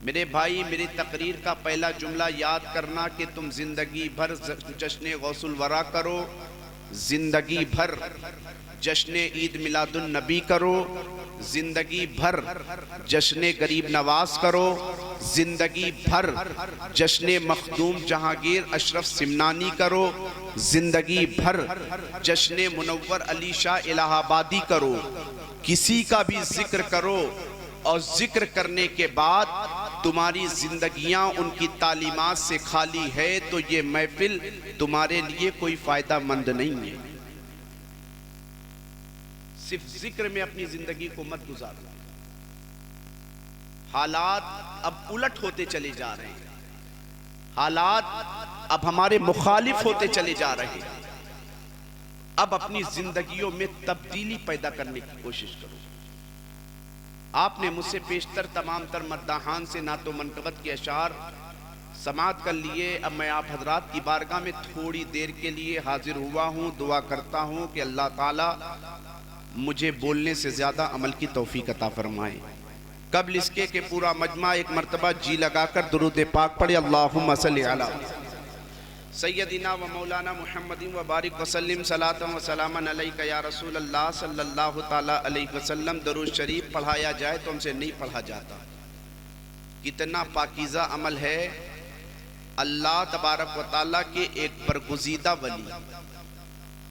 मेरे भाई, मेरी तकरीर का पहला जुमला याद करना कि तुम जिंदगी भर जश्न गौसुल वरा करो, जिंदगी भर जश्न ईद मिलादुन नबी करो, जिंदगी भर जश्न गरीब नवाज करो, जिंदगी भर जश्न मखदूम जहांगीर अशरफ सिमनानी करो, जिंदगी भर जश्न मुनव्वर अली शाह इलाहाबादी करो। किसी का भी जिक्र करो और जिक्र करने के बाद तुम्हारी जिंदगियां उनकी तालीमात से खाली है तो ये महफिल तुम्हारे लिए कोई फायदा मंद नहीं है। सिर्फ जिक्र में अपनी जिंदगी को मत गुजारो। हालात अब उलट होते चले जा रहे हैं, हालात अब हमारे मुखालिफ होते चले जा रहे हैं। अब अपनी जिंदगियों में तब्दीली पैदा करने की कोशिश करो। आपने मुझसे पेशतर तमाम तर मद्दाहान से नातो मनकबत के अशार समात कर लिए। अब मैं आप हजरात की बारगाह में थोड़ी देर के लिए हाजिर हुआ हूँ। दुआ करता हूँ कि अल्लाह ताला मुझे बोलने से ज़्यादा अमल की तौफीक अता फरमाए। कब्ल इसके कि पूरा मजमा एक मरतबा जी लगाकर दुरूद पाक पढ़े। अल्लाहुम्मा सल्ली अला सैयदिना व मौलाना मुहम्मदिन व बारिक वसल्लिम सलातम व सलामन अलैका या रसूल अल्लाह सल्लल्लाहु ताला अलैहि वसल्लम। दरूद शरीफ पढ़ाया जाए तो हमसे नहीं पढ़ा जाता। कितना पाकीज़ा अमल है। अल्लाह तबारक व ताला के एक बरगुज़ीदा वली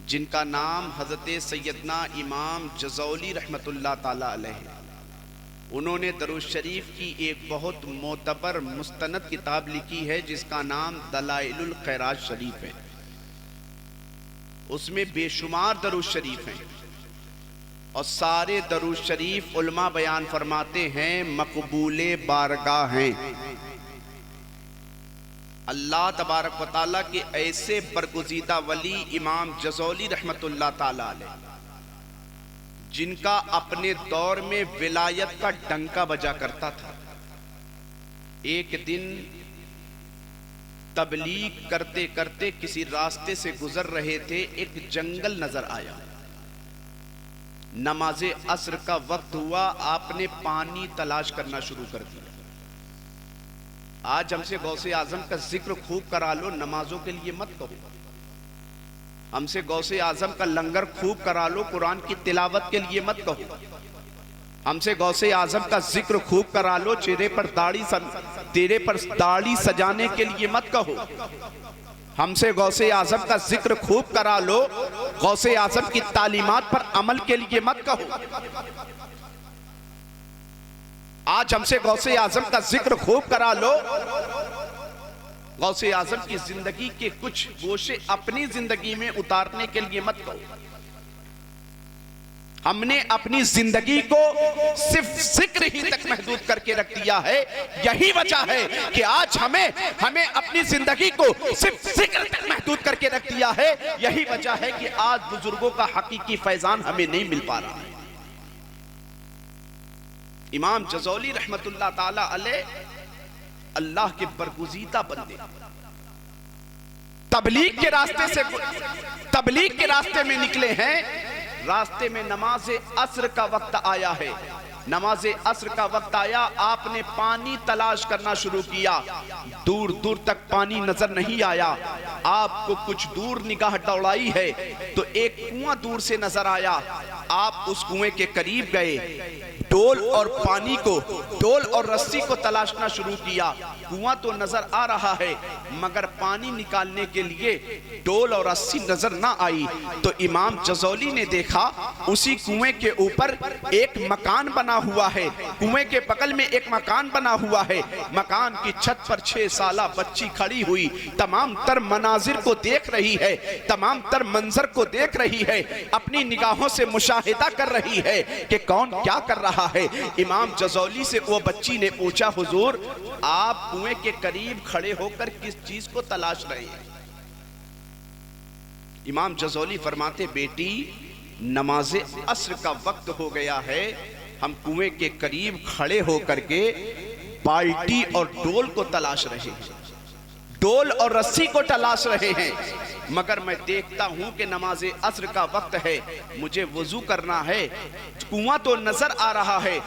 जिनका नाम हज़रत सैयदना इमाम जज़ौली रहमतुल्लाह ताला अलैह, उन्होंने दरूद शरीफ की एक बहुत मोतबर मुस्तनद किताब लिखी है जिसका नाम दलाइलुल खैरात शरीफ है। उसमें बेशुमार दरूद शरीफ हैं और सारे दरूद शरीफ उलमा बयान फरमाते हैं मकबूले बारगाह हैं। अल्लाह तबारक व तआला के ऐसे बरगुज़ीदा वली इमाम जज़ौली रहमतुल्लाह ताला अलैह, जिनका अपने दौर में विलायत का डंका बजा करता था। एक दिन तबलीग करते करते किसी रास्ते से गुजर रहे थे। एक जंगल नजर आया। नमाज़े असर का वक्त हुआ। आपने पानी तलाश करना शुरू कर दिया। आज हमसे गौसे आजम का जिक्र खूब करा लो, नमाजों के लिए मत कहो। हमसे गौसे आजम का लंगर खूब करा लो, कुरान की तिलावत के लिए मत कहो। हमसे गौसे आजम का जिक्र खूब करा लो, तेरे पर दाढ़ी सजाने के लिए मत कहो। हमसे गौसे आजम का जिक्र खूब करा लो, गौसे आजम की तालीमात पर अमल के लिए मत कहो। आज हमसे गौसे आजम का जिक्र खूब करा लो, गौसे आजम की जिंदगी के कुछ गोशे अपनी जिंदगी में उतारने के लिए मत कहो। हमने अपनी जिंदगी को सिर्फ जिक्र ही तक महदूद करके रख दिया है। यही वजह है कि आज हमें अपनी जिंदगी को सिर्फ जिक्र तक महदूद करके रख दिया है। यही वजह है कि आज बुजुर्गों का हकीकी फैजान हमें नहीं मिल पा रहा है। इमाम जज़ौली रहमतुल्लाह ताला अलैह अल्लाह के बरगुज़ीदा बंदे, तबलीग के रास्ते में निकले हैं। रास्ते में नमाज़े असर का वक्त आया है। नमाज़े असर का वक्त आया, आपने पानी तलाश करना शुरू किया। दूर दूर तक पानी नजर नहीं आया। आपको कुछ दूर निगाह दौड़ाई है तो एक कुआं दूर से नजर आया। आप उस कुएं के करीब गए, डोल और रस्सी को तलाशना शुरू किया। कुआं तो नजर आ रहा है मगर पानी निकालने के लिए डोल और रस्सी नजर ना आई। तो इमाम जज़ौली ने देखा उसी कुएं के ऊपर एक मकान बना हुआ है। कुएं के बगल में एक मकान बना हुआ है। मकान की छत पर 6 साला बच्ची खड़ी हुई तमाम तर मनाजिर को देख रही है, तमाम तर मंजर को देख रही है, अपनी निगाहों से मुशाहिदा कर रही है कि कौन क्या कर रहा है। इमाम जज़ौली से वो बच्ची ने पूछा, हुजूर आप कुएं के करीब खड़े होकर किस चीज को तलाश रहे हैं? इमाम जज़ौली फरमाते, बेटी नमाज़े अस्र का वक्त हो गया है, हम कुएं के करीब खड़े होकर के बाल्टी और डोल को तलाश रहे हैं, डोल और रस्सी को तलाश रहे हैं। मगर मैं देखता हूं कि नमाज असर का वक्त है, मुझे वुजू करना है, कुआं तो नजर आ रहा है,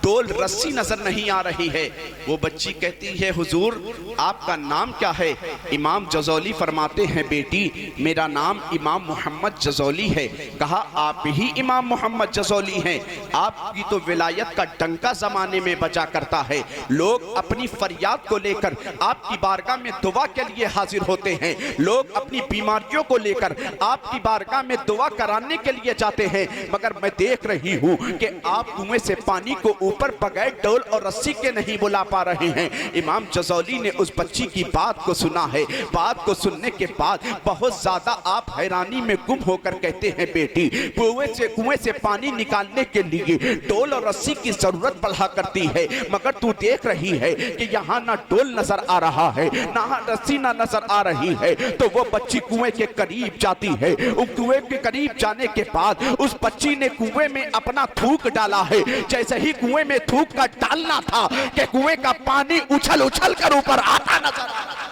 डोल रस्सी नजर नहीं आ रही है। वो बच्ची कहती है हुजूर आपका नाम क्या है? इमाम जज़ौली फरमाते हैं बेटी मेरा नाम इमाम मोहम्मद जज़ौली है। कहा आप ही इमाम मोहम्मद जज़ौली हैं? आपकी तो विलायत का डंका जमाने में बजा करता है, लोग अपनी फरियाद को लेकर आपकी बारगाह में दुआ के लिए हाजिर होते हैं, लोग अपनी बीमारियों को लेकर आपकी बारगाह में दुआ कराने के लिए जाते हैं, मगर मैं देख रही हूँ कि आप कुएं से पानी को ऊपर बगैर डोल और रस्सी के नहीं बुला पा रहे हैं। इमाम जज़ौली ने उस बच्ची की बात को सुना है। बात को सुनने के बाद बहुत ज्यादा आप हैरानी में गुम होकर कहते हैं बेटी कुएं से पानी निकालने के लिए डोल और रस्सी की जरूरत पड़ा करती है, मगर तू देख रही है कि यहाँ ना डोल नजर आ रहा है ना रस्सी ना नजर आ रही है। तो वो बच्ची कुएं के करीब जाती है। उस कुएं के करीब जाने के बाद उस बच्ची ने कुएं में अपना थूक डाला है। जैसे ही कुएं में थूक का डालना था कि कुएं का पानी उछल उछल कर ऊपर आता नजर आ रहा।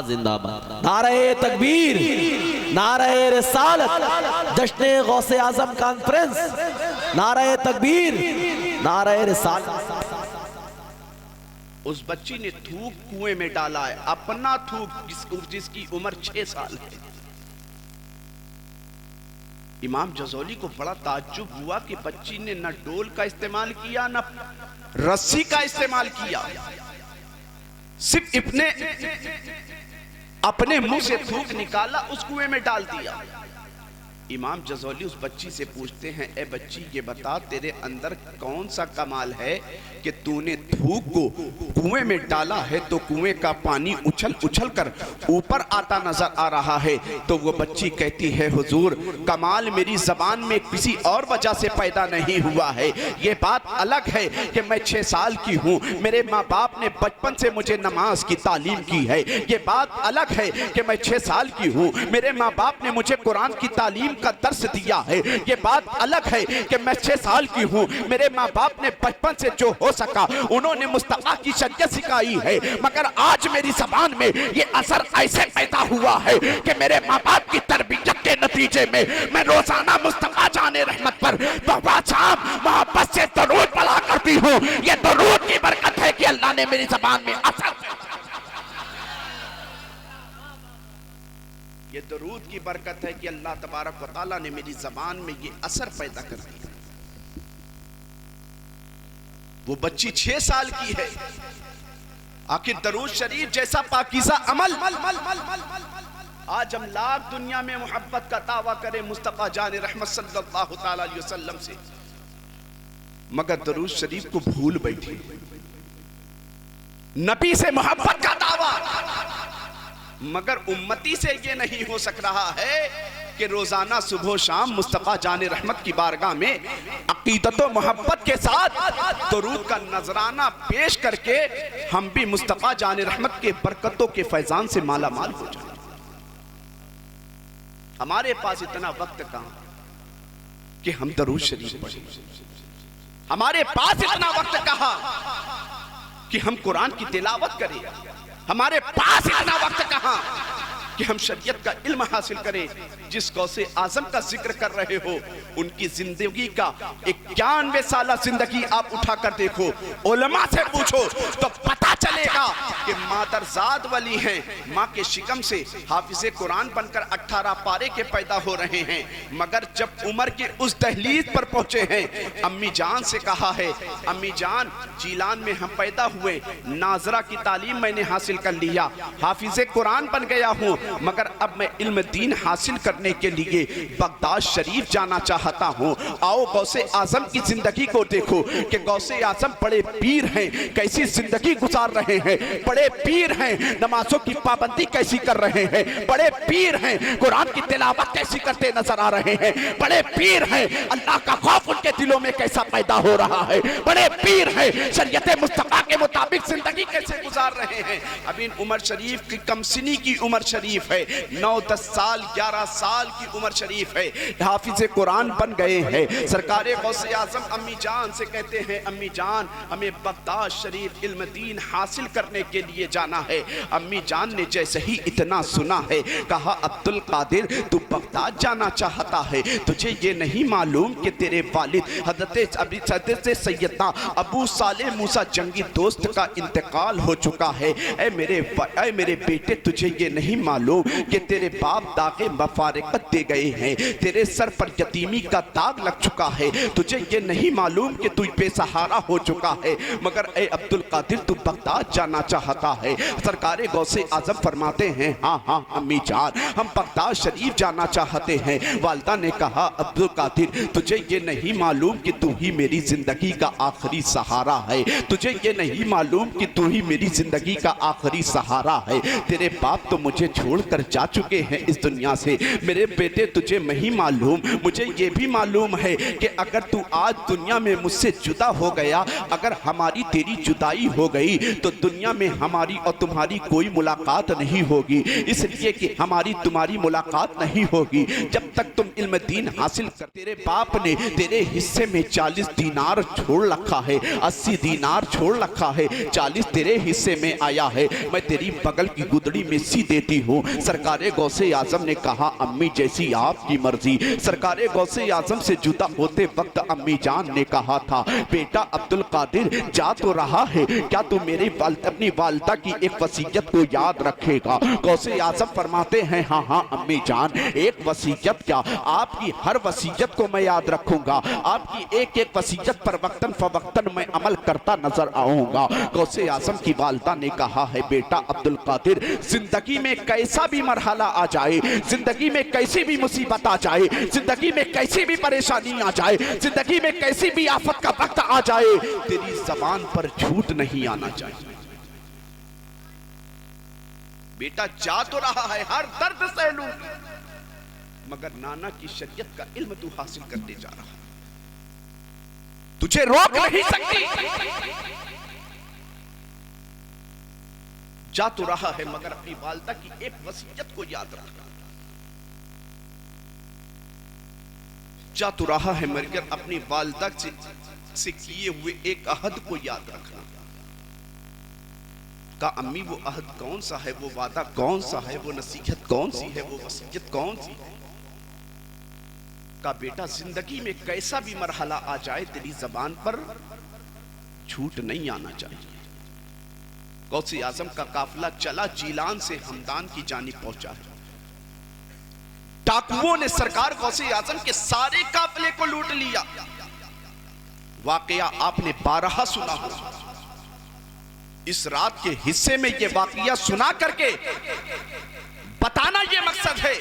जिंदाबाद, नारे तकबीर, नारे रिसालत, जश्ने गौसे आजम कॉन्फ्रेंस, नारे तकबीर, नारे रिसालत। उस बच्ची ने थूक कुएं में डाला है, अपना थूक, जिसकी उम्र 6 साल है। इमाम जज़ौली को बड़ा ताज्जुब हुआ कि बच्ची ने न डोल का इस्तेमाल किया न रस्सी का इस्तेमाल किया, सिर्फ अपने मुंह से थूक निकाला, उस कुएं में डाल दिया। इमाम जज़ौली उस बच्ची से पूछते हैं ए बच्ची ये बता तेरे अंदर कौन सा कमाल है कि तूने थूक को कुएं में डाला है तो कुएं का पानी उछल उछल कर ऊपर आता नजर आ रहा है। तो वो बच्ची कहती है हुजूर कमाल मेरी जबान में किसी और वजह से पैदा नहीं हुआ है। ये बात अलग है कि मैं 6 साल की हूँ, मेरे माँ बाप ने बचपन से मुझे नमाज की तालीम की है। ये बात अलग है कि मैं 6 साल की हूँ, मेरे माँ बाप ने मुझे कुरान की तालीम का दर्स दिया है। ये बात अलग है कि मैं 6 साल की हूँ, मेरे माँ बाप ने बचपन से जो हो सका उन्होंने मुस्तफा की शरीयत सिखाई है, मगर आज मेरी जबान में ये असर ऐसे पैदा हुआ है कि मेरे माँ बाप की तरबियत के नतीजे में मैं रोजाना मुस्तफा जाने रहमत पर शाम मोहब्बत से दरूद पढ़ा करती हूँ। ये दरूद की बरकत है कि अल्लाह ने मेरी जबान में असर, ये दरूद की बरकत है कि अल्लाह तबारक व तआला ने मेरी जबान में ये असर पैदा कर दिया। वो बच्ची 6 साल की है। आखिर दरूद शरीफ जैसा पाकीज़ा अमल आज हम लाख दुनिया में मोहब्बत का दावा करें मुस्तफा जान रहमत सल्लल्लाहु तआला अलैहि वसल्लम से, मगर दरूद शरीफ को भूल बैठी। नबी से मोहब्बत का दावा, मगर उम्मती से ये नहीं हो सक रहा है कि रोजाना सुबह शाम मुस्तफा जाने रहमत की बारगाह में अकीदत और मोहब्बत के साथ दरूद का नजराना पेश करके हम भी मुस्तफा जाने रहमत के बरकतों के फैजान से माला माल हो जाए। हमारे पास इतना वक्त कहां कि हम दरूद शरीफ पढ़ें, हमारे पास इतना वक्त कहां कि हम कुरान की तिलावत करें, हमारे पास इतना वक्त कहां कि हम शरीयत का इल्म हासिल करें। जिस गौसे आजम का जिक्र कर रहे हो उनकी जिंदगी का 91 साल जिंदगी आप उठाकर देखो, उलमा से पूछो तो पता चलेगा कि मादरजाद वली हैं, माँ के शिकम से हाफिज़े कुरान बनकर 18 पारे के पैदा हो रहे हैं, मगर जब उम्र के उस दहलीज पर पहुंचे हैं अम्मी जान से कहा है अम्मी जान जीलान में हम पैदा हुए, नाजरा की तालीम मैंने हासिल कर लिया, हाफिज़े कुरान बन गया हूँ, मगर अब मैं इल्म दीन हासिल करने के लिए बगदाद शरीफ जाना चाहता हूँ। आओ गौसे आजम की जिंदगी को देखो कि गौसे आजम बड़े पीर हैं, कैसी जिंदगी गुजार रहे हैं, बड़े पीर हैं, नमाजों की पाबंदी कैसी कर रहे हैं, बड़े पीर हैं, कुरान की तिलावत कैसी करते नजर आ रहे हैं, बड़े पीर हैं, अल्लाह का खौफ उनके दिलों में कैसा पैदा हो रहा है, बड़े पीर हैं, शरीयत मुस्तफा के मुताबिक जिंदगी कैसे गुजार रहे हैं। अभी उमर शरीफ की कमसिनी की उमर शरीफ शरीफ है, 9-10 साल 11 साल की उम्र शरीफ है, हाफिज कुरान बन गए हैं। सरकार गौसे आजम अम्मी जान से कहते हैं, अम्मी जान हमें बगदाद शरीफ इल्म दीन हासिल करने के लिए जाना है। अम्मी जान ने जैसे ही इतना सुना है, कहा अब्दुल कादिर तू बगदाद जाना चाहता है, तुझे ये नहीं मालूम कि तेरे वालिद हज़रत सैयदना अबू सालेह मूसा जंगी दोस्त का इंतकाल हो चुका है। ऐ मेरे बेटे, तुझे ये नहीं मालूम कि तेरे बाप दागे मफारकत दे गए हैं, तेरे सर पर यतीमी का दाग लग चुका है, तुझे ये नहीं मालूम कि तू बेसहारा हो चुका है, मगर ए अब्दुल कादिर तू बगदाद जाना चाहता है। सरकार गौसे आजम फरमाते हैं, हाँ हाँ अम्मी जान, हम बगदाद शरीफ जाना चाहते हैं। वालिदा ने कहा अब्दुल कादिर तुझे ये नहीं मालूम कि तू ही मेरी जिंदगी का आखिरी सहारा है, तुझे ये नहीं मालूम कि तू ही मेरी जिंदगी का आखिरी सहारा है। तेरे बाप तो मुझे छोड़कर जा चुके हैं इस दुनिया से। मेरे बेटे तुझे नहीं मालूम, मुझे ये भी मालूम है कि अगर तू आज दुनिया में मुझसे जुदा हो गया, अगर हमारी तेरी जुदाई हो गई तो दुनिया में हमारी और तुम्हारी कोई मुलाकात नहीं होगी, इसलिए कि हमारी तुम्हारी मुलाकात नहीं होगी जब तक तुम इल्म दीन हासिल कर। तेरे बाप ने तेरे हिस्से में 40 दीनार छोड़ रखा है, 80 दीनार छोड़ रखा है, 40 तेरे हिस्से में आया है, मैं तेरी बगल की गुदड़ी में सी देती हूँ। सरकारे गौसे आजम ने कहा अम्मी जैसी आपकी मर्जी। सरकारे गौसे आजम से जुदा होते वक्त अम्मी जान ने कहा था, बेटा अब्दुल कादिर जा तो रहा है, क्या तू मेरी अपनी वालिदा की एक वसीयत को याद रखेगा? गौसे आजम फरमाते हैं, हाँ हाँ अम्मी जान, एक वसीयत क्या, आपकी हर वसीयत को मैं याद रखूंगा, आपकी एक एक वसीयत पर वक्तन फवक्तन मैं अमल करता नजर आऊंगा। गौसे आजम की वालिदा ने कहा है, बेटा अब्दुल कादिर जिंदगी में कैसा भी मरहला आ जाए, जिंदगी में कैसी भी मुसीबत आ जाए, जिंदगी में कैसी भी परेशानी आ जाए, जिंदगी में कैसी भी आफत का वक्त आ जाए, तेरी जबान पर झूठ नहीं आना चाहिए। बेटा जा तो रहा है, हर दर्द सह लूं, मगर नाना की शरीयत का इल्म तू हासिल करने जा रहा है, तुझे रोक नहीं सकती। जा तो रहा है मगर अपनी वालिदा की एक वसीयत को याद रखना। जा तो रहा है मगर अपनी वालिदा से किए हुए एक अहद को याद रखना। का अम्मी वो अहद कौन सा है, वो वादा कौन सा है, वो नसीहत कौन सी है, वो वसीयत कौन सी है? का बेटा जिंदगी में कैसा भी मरहला आ जाए, तेरी जबान पर झूठ नहीं आना चाहिए। गौसे आजम का काफिला चला जीलान से हमदान की जानिब पहुंचा है। डाकुओं ने सरकार गौसे आजम के सारे काफिले को लूट लिया। वाकया आपने 12 सुना हो। इस रात के हिस्से में यह वाकया सुना करके बताना यह मकसद है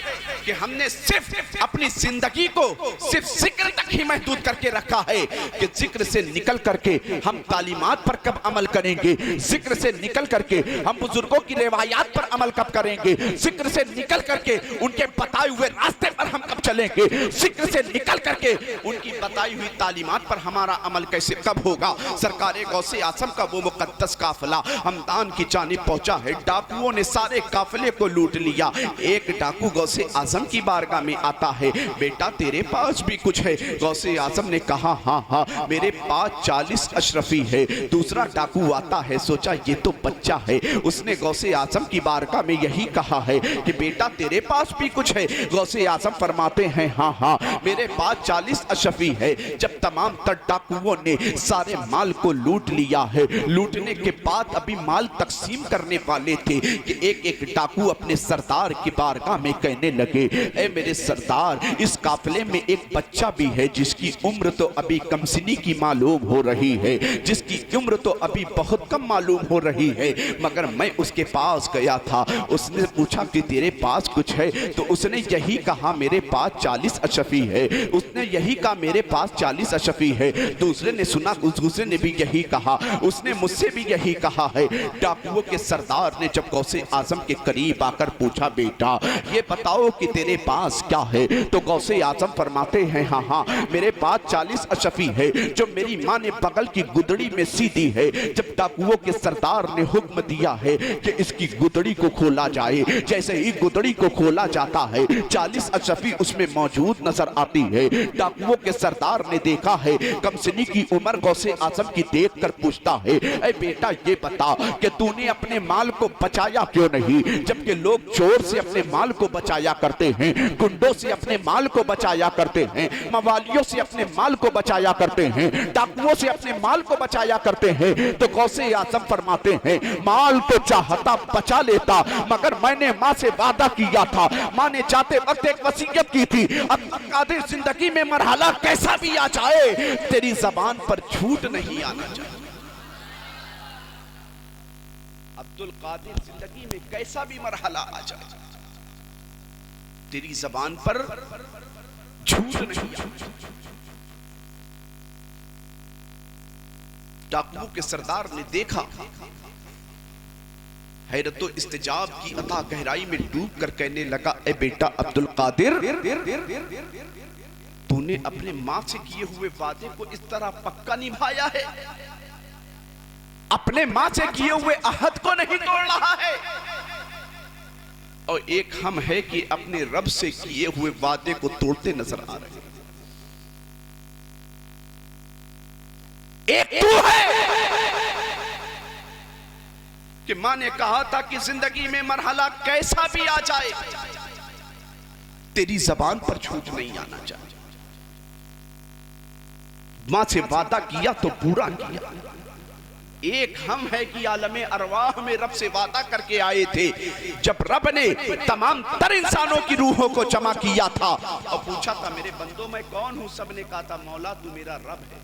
कि हमने सिर्फ अपनी जिंदगी को सिर्फ जिक्र तक ही महदूद करके रखा है कि जिक्र से निकल करके हम तालीमात पर कब अमल करेंगे, जिक्र से निकल करके हम बुजुर्गों की रिवायात पर अमल कब करेंगे, जिक्र से निकल करके उनके बताए हुए रास्ते पर हम कब चलेंगे, जिक्र से निकल करके उनकी बताई हुई तालीमात पर हमारा अमल कैसे कब होगा। सरकार गौसे आजम का वो मुकद्दस काफिला हमदान की जानिब पहुंचा है। डाकुओं ने सारे काफिले को लूट लिया। एक डाकू गौसे आजम की बारगाह में आता है, बेटा तेरे पास भी कुछ है? गौसे आजम ने कहा हाँ हाँ मेरे पास 40 अशरफी है। दूसरा डाकू आता है, सोचा ये तो बच्चा है, उसने गौसे आजम की बारगाह में यही कहा है कि बेटा तेरे पास भी कुछ है? गौसे आजम फरमाते हैं हाँ हाँ मेरे पास 40 अशरफी है। जब तमाम तर डाकुओं ने सारे माल को लूट लिया है, लूटने के बाद अभी माल तकसीम करने वाले थे कि एक एक डाकू अपने सरदार की बारगाह में कहने लगे, ए मेरे सरदार, इस काफिले में एक बच्चा भी है जिसकी उम्र तो अभी कमसिनी की मालूम हो रही है, जिसकी उम्र तो अभी बहुत कम मालूम हो रही है, मगर मैं उसके पास गया था, उसने पूछा कि तेरे पास कुछ है? तो उसने यही कहा मेरे पास 40 अशफी है। उसने यही कहा मेरे पास 40 अशफी है। दूसरे ने सुना, दूसरे ने भी यही कहा, उसने मुझसे भी यही कहा है। डाकुओं के सरदार ने जब गौसे आजम के करीब आकर पूछा, बेटा ये बताओ कि तेरे पास क्या है? तो गौसे आजम फरमाते हैं, हाँ हाँ मेरे पास 40 अशफी है जो मेरी माँ ने बगल की गुदड़ी में सी दी है। जब डाकुओं के सरदार ने हुक्म दिया है कि इसकी गुदड़ी को खोला जाए, जैसे ही गुदड़ी को खोला जाता है 40 अशफी उसमें मौजूद नजर आती है। डाकुओं के सरदार ने देखा है, कमसिनी की उम्र गौसे आजम की देखकर पूछता है, ऐ बेटा ये बता कि तूने अपने माल को बचाया क्यों नहीं? जबकि लोग चोर से अपने माल को बचाया करते हैं, गुंडों से अपने माल को बचाया करते हैं, मवालियों से अपने माल को बचाया करते हैं, डाकुओं से अपने माल को बचाया करते हैं। तो गौसे आजम फरमाते हैं, माल तो चाहता बचा लेता, मगर मैंने माँ से वादा किया था, माँ ने जाते वक्त एक वसीयत की थी, अब कादिर जिंदगी में मरहला कैसा भी आ जाए तेरी जबान पर झूठ नहीं आना चाहिए। अब्दुल कादिर जिंदगी में कैसा भी मरहला आ जाए तेरी जबान पर झूठ नहीं आना। डाकुओं के सरदार ने देखा, हैरतो इस्तिजाब की अता गहराई में डूब कर कहने लगा, ए बेटा अब्दुल कादिर, तूने अपने माँ से किए हुए वादे को इस तरह पक्का निभाया है, अपने माँ से किए हुए अहद को नहीं तोड़ रहा है। और एक हम है कि अपने रब से किए हुए वादे को तोड़ते नजर आ रहे हैं। एक तू है कि मां ने कहा था कि जिंदगी में मरहला कैसा भी आ जाए तेरी जबान पर झूठ नहीं आना चाहिए। मां से वादा किया तो पूरा किया। एक हम है कि आलमे अरवाह में रब से वादा करके आए थे, जब रब ने तमाम तर इंसानों की रूहों को जमा किया था और पूछा था मेरे बंदों मैं कौन हूं, सबने कहा था मौला तू मेरा रब है।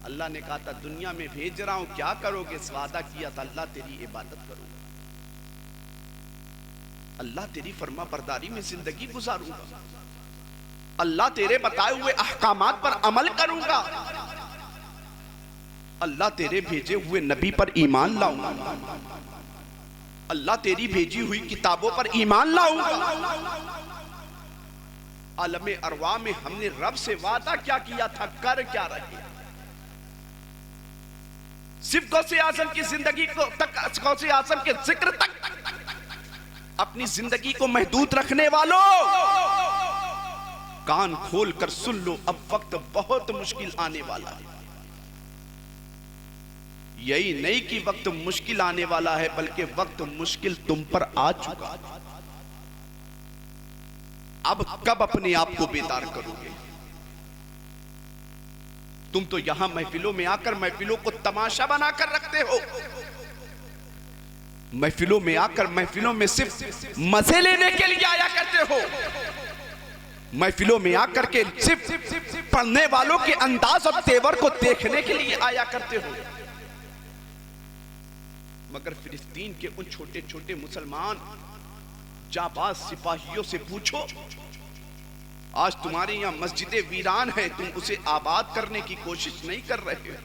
अल्लाह ने कहा था दुनिया में भेज रहा हूं, क्या करोगे? वादा किया था अल्लाह तेरी इबादत करूंगा, अल्लाह तेरी फर्मा बरदारी में जिंदगी गुजारूंगा, अल्लाह तेरे बताए हुए अहकामात पर अमल करूंगा, अल्लाह तेरे भेजे हुए नबी पर ईमान लाऊंगा, अल्लाह तेरी भेजी हुई किताबों पर ईमान लाऊंगा। आलमे अरवा में हमने रब से वादा क्या किया था, कर क्या रहे? सिर्फ गौसे आजम की जिंदगी को तक, गौसे आजम के जिक्र तक अपनी जिंदगी को महदूद रखने वालों, कान खोल कर सुन लो, अब वक्त बहुत मुश्किल आने वाला है। यही नहीं कि वक्त मुश्किल आने वाला है, बल्कि वक्त मुश्किल तुम पर आ चुका। अब कब अपने आप को बेदार करोगे? तुम तो यहां महफिलों में आकर महफिलों को तमाशा बनाकर रखते हो, महफिलों में आकर महफिलों में सिर्फ मजे लेने के लिए आया करते हो, महफिलों में आकर के सिर्फ पढ़ने वालों के अंदाज और तेवर को देखने के लिए आया करते हो। मगर फिलिस्तीन के उन छोटे छोटे मुसलमान जाबाज सिपाहियों से पूछो, आज तुम्हारे यहां मस्जिदे वीरान है, तुम उसे आबाद करने की कोशिश नहीं कर रहे हो।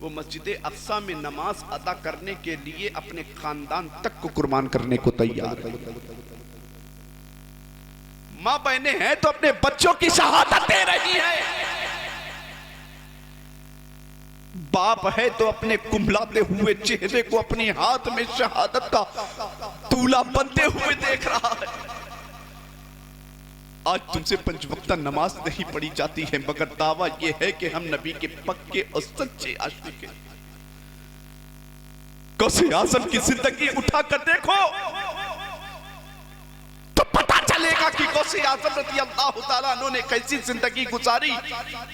वो मस्जिदे अक्सा में नमाज अदा करने के लिए अपने खानदान तक को कुर्बान करने को तैयार है। मां बहनें हैं तो अपने बच्चों की शहादत दे रही हैं, बाप है तो अपने कुंभलाते हुए चेहरे को अपने हाथ में शहादत का तूला बनते हुए देख रहा है। आज तुमसे पंच वक्ता नमाज नहीं पढ़ी जाती है, मगर दावा यह है कि हम नबी के पक्के और सच्चे आशिक हैं। गौसे आज़म की जिंदगी उठाकर देखो तो पता चलेगा कि गौसे आज़म रज़ी अल्लाह तआला अन्हु ने कैसी जिंदगी गुजारी।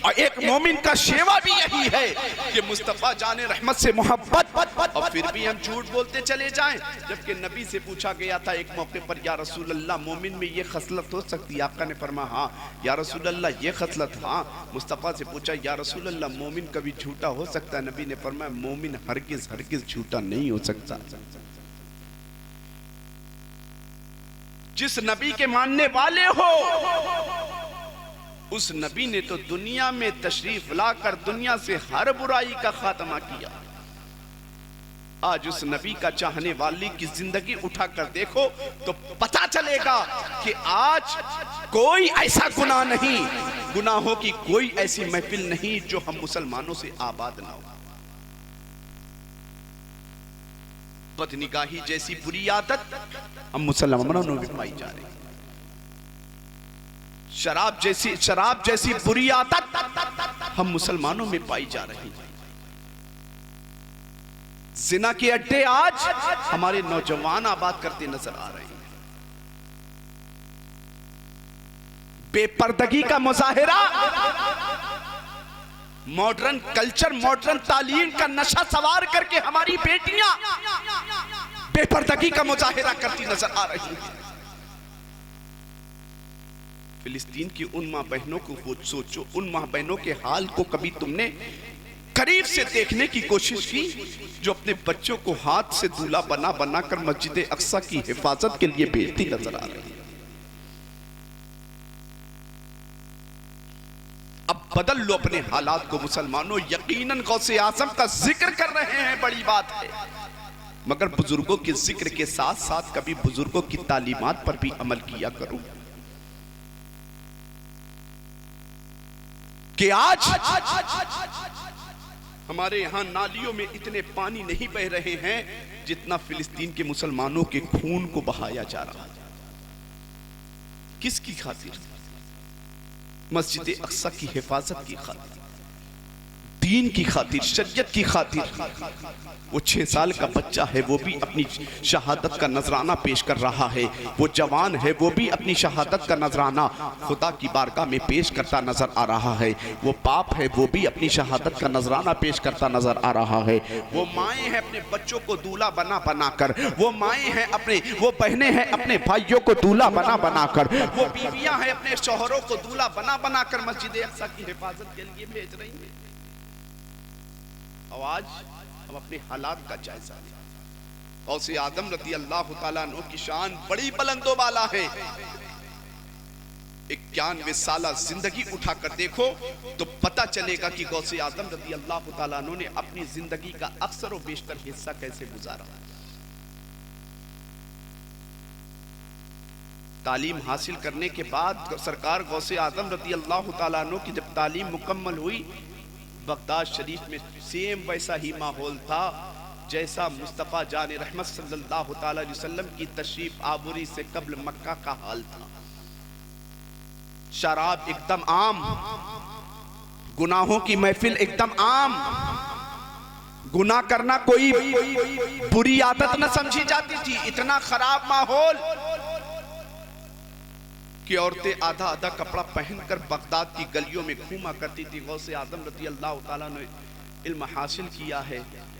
और एक मोमिन का शेवा भी यही है कि मुस्तफा जाने रहमत से मोहब्बत, और फिर भी हम झूठ बोलते चले जाएं। जबकि नबी से पूछा गया था एक मौके पर, या रसूल अल्लाह मोमिन में ये खसलत हो सकती है? आका ने फरमाया हाँ। या रसूल अल्लाह ये खसलत? हाँ। मुस्तफा से पूछा या रसूल अल्लाह मोमिन कभी झूठा हो सकता है? नबी ने फरमाया मोमिन हरगिज हरगिज झूठा नहीं हो सकता। जिस नबी के मानने वाले हो उस नबी ने तो दुनिया में तशरीफ लाकर दुनिया से हर बुराई का खात्मा किया। आज उस नबी का चाहने वाली की जिंदगी उठाकर देखो तो पता चलेगा कि आज कोई ऐसा गुनाह नहीं, गुनाहों की कोई ऐसी महफिल नहीं जो हम मुसलमानों से आबाद ना हो। बदनिगाही जैसी बुरी आदत हम मुसलमानों में पाई जा रही है। शराब जैसी बुरी आदत हम मुसलमानों में पाई जा रही है। जिना के अड्डे आज हमारे नौजवान आबाद करते नजर आ रहे हैं। बेपर्दगी का मुजाहिरा, मॉडर्न कल्चर, मॉडर्न तालीम का नशा सवार करके हमारी बेटियां बेपर्दगी का मुजाहिरा करती नजर आ रही हैं। फिलिस्तीन की उन मां बहनों को खुद सोचो, उन मां बहनों के हाल को कभी तुमने करीब से देखने की कोशिश की जो अपने बच्चों को हाथ से दूल्हा बना बनाकर मस्जिद अक्सा की हिफाजत के लिए भेजती नजर आ रही है। अब बदल लो अपने हालात को मुसलमानों। यकीनन गौसे आजम का जिक्र कर रहे हैं, बड़ी बात है, मगर बुजुर्गों के जिक्र के साथ साथ कभी बुजुर्गों की तालीमात पर भी अमल किया करो कि आज हमारे यहां नालियों में इतने पानी नहीं बह रहे हैं जितना फिलिस्तीन के मुसलमानों के खून को बहाया जा रहा है। किसकी खातिर? मस्जिद अक्सा की हिफाजत की खातिर, दीन की खातिर, शरीयत की खातिर। वो 6 साल का बच्चा है, वो भी अपनी शहादत का नजराना पेश कर रहा है। वो जवान है, वो भी अपनी शहादत का नजराना खुदा की बारगाह में पेश करता नजर आ रहा है। वो बाप है, वो भी अपनी शहादत का नजराना पेश करता नजर आ रहा है। वो माएँ हैं अपने बच्चों को दूल्हा बना बनाकर, वो माएँ हैं अपने, वो बहनें हैं अपने भाइयों को दूल्हा बना बनाकर, वो बीवियां हैं अपने शौहरों को दूल्हा बना बनाकर मस्जिद अक्सा की हिफाजत के लिए भेज रही हैं। और आज हम अपने हालात का जायजा लें। गौसे आदम रज़ी अल्लाह तआला अन्हु की शान बड़ी बुलंदो बाला है। 91 साल जिंदगी उठाकर देखो तो पता चलेगा कि गौसे आदम रज़ी अल्लाह तआला अन्हु ने अपनी जिंदगी का अक्सर और बेशतर हिस्सा कैसे गुजारा। तालीम हासिल करने के बाद सरकार गौसे आदम रज़ी अल्लाह तआला अन्हु की जब तालीम मुकम्मल हुई, बगदाद शरीफ में सेम वैसा ही माहौल था जैसा मुस्तफ़ा जान रहमत सल्लल्लाहु अलैहि वसल्लम की तशरीफ आबूरी से कब्ल मक्का का हाल था। शराब एकदम आम, गुनाहों की महफिल एकदम आम, गुनाह करना कोई बुरी आदत न समझी जाती थी। इतना खराब माहौल कि औरतें आधा आधा कपड़ा पहनकर बगदाद की गलियों में घूमा करती थी। गौसे आदम रज़ी अल्लाह तआला ने इल्म हासिल किया है,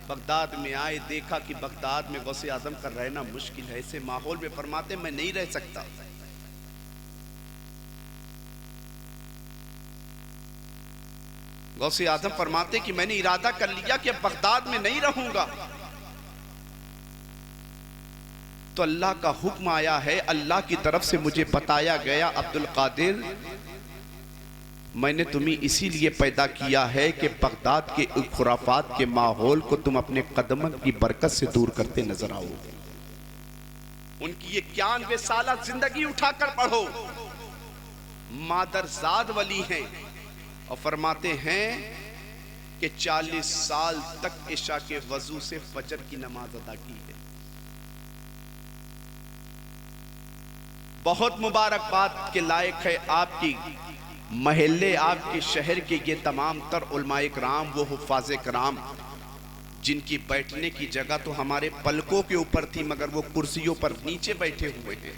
बगदाद में आए, देखा कि बगदाद में गौसे आदम का रहना मुश्किल है। ऐसे माहौल में फरमाते मैं नहीं रह सकता। गौसे आदम फरमाते कि मैंने इरादा कर लिया कि अब बगदाद में नहीं रहूंगा। तो अल्लाह का हुक्म आया है, अल्लाह की तरफ से मुझे बताया गया, अब्दुल कादिर मैंने तुम्हें इसीलिए पैदा किया है कि बगदाद के खुराफात के माहौल को तुम अपने कदम की बरकत से दूर करते नजर आओ। उनकी 91 साल जिंदगी उठाकर पढ़ो। मादरजाद वली हैं और फरमाते हैं कि 40 साल तक इशा के वजू से फजर की नमाज अदा की है। बहुत मुबारकबाद के लायक है आपकी महल्ले, आपके शहर के ये तमाम तर उलमाए कराम, वो हुफ़ाज़े कराम जिनकी बैठने की जगह तो हमारे पलकों के ऊपर थी मगर वो कुर्सियों पर नीचे बैठे हुए हैं।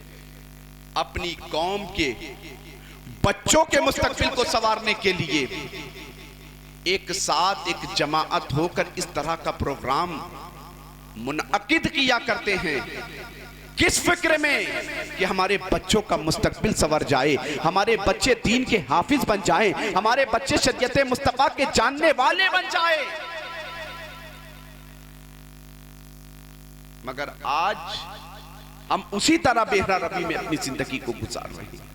अपनी कौम के बच्चों के मुस्तकबिल को संवारने के लिए एक साथ एक जमाअत होकर इस तरह का प्रोग्राम मुनअक्किद किया करते हैं। किस फिक्र में कि हमारे बच्चों का मुस्तकबिल संवर जाए, हमारे बच्चे दीन के हाफिज बन जाएं, हमारे बच्चे शरीयत मुस्तफा के जानने वाले बन जाएं। मगर आज हम उसी तरह बेहरा रबी में अपनी जिंदगी को गुजार रहे हैं।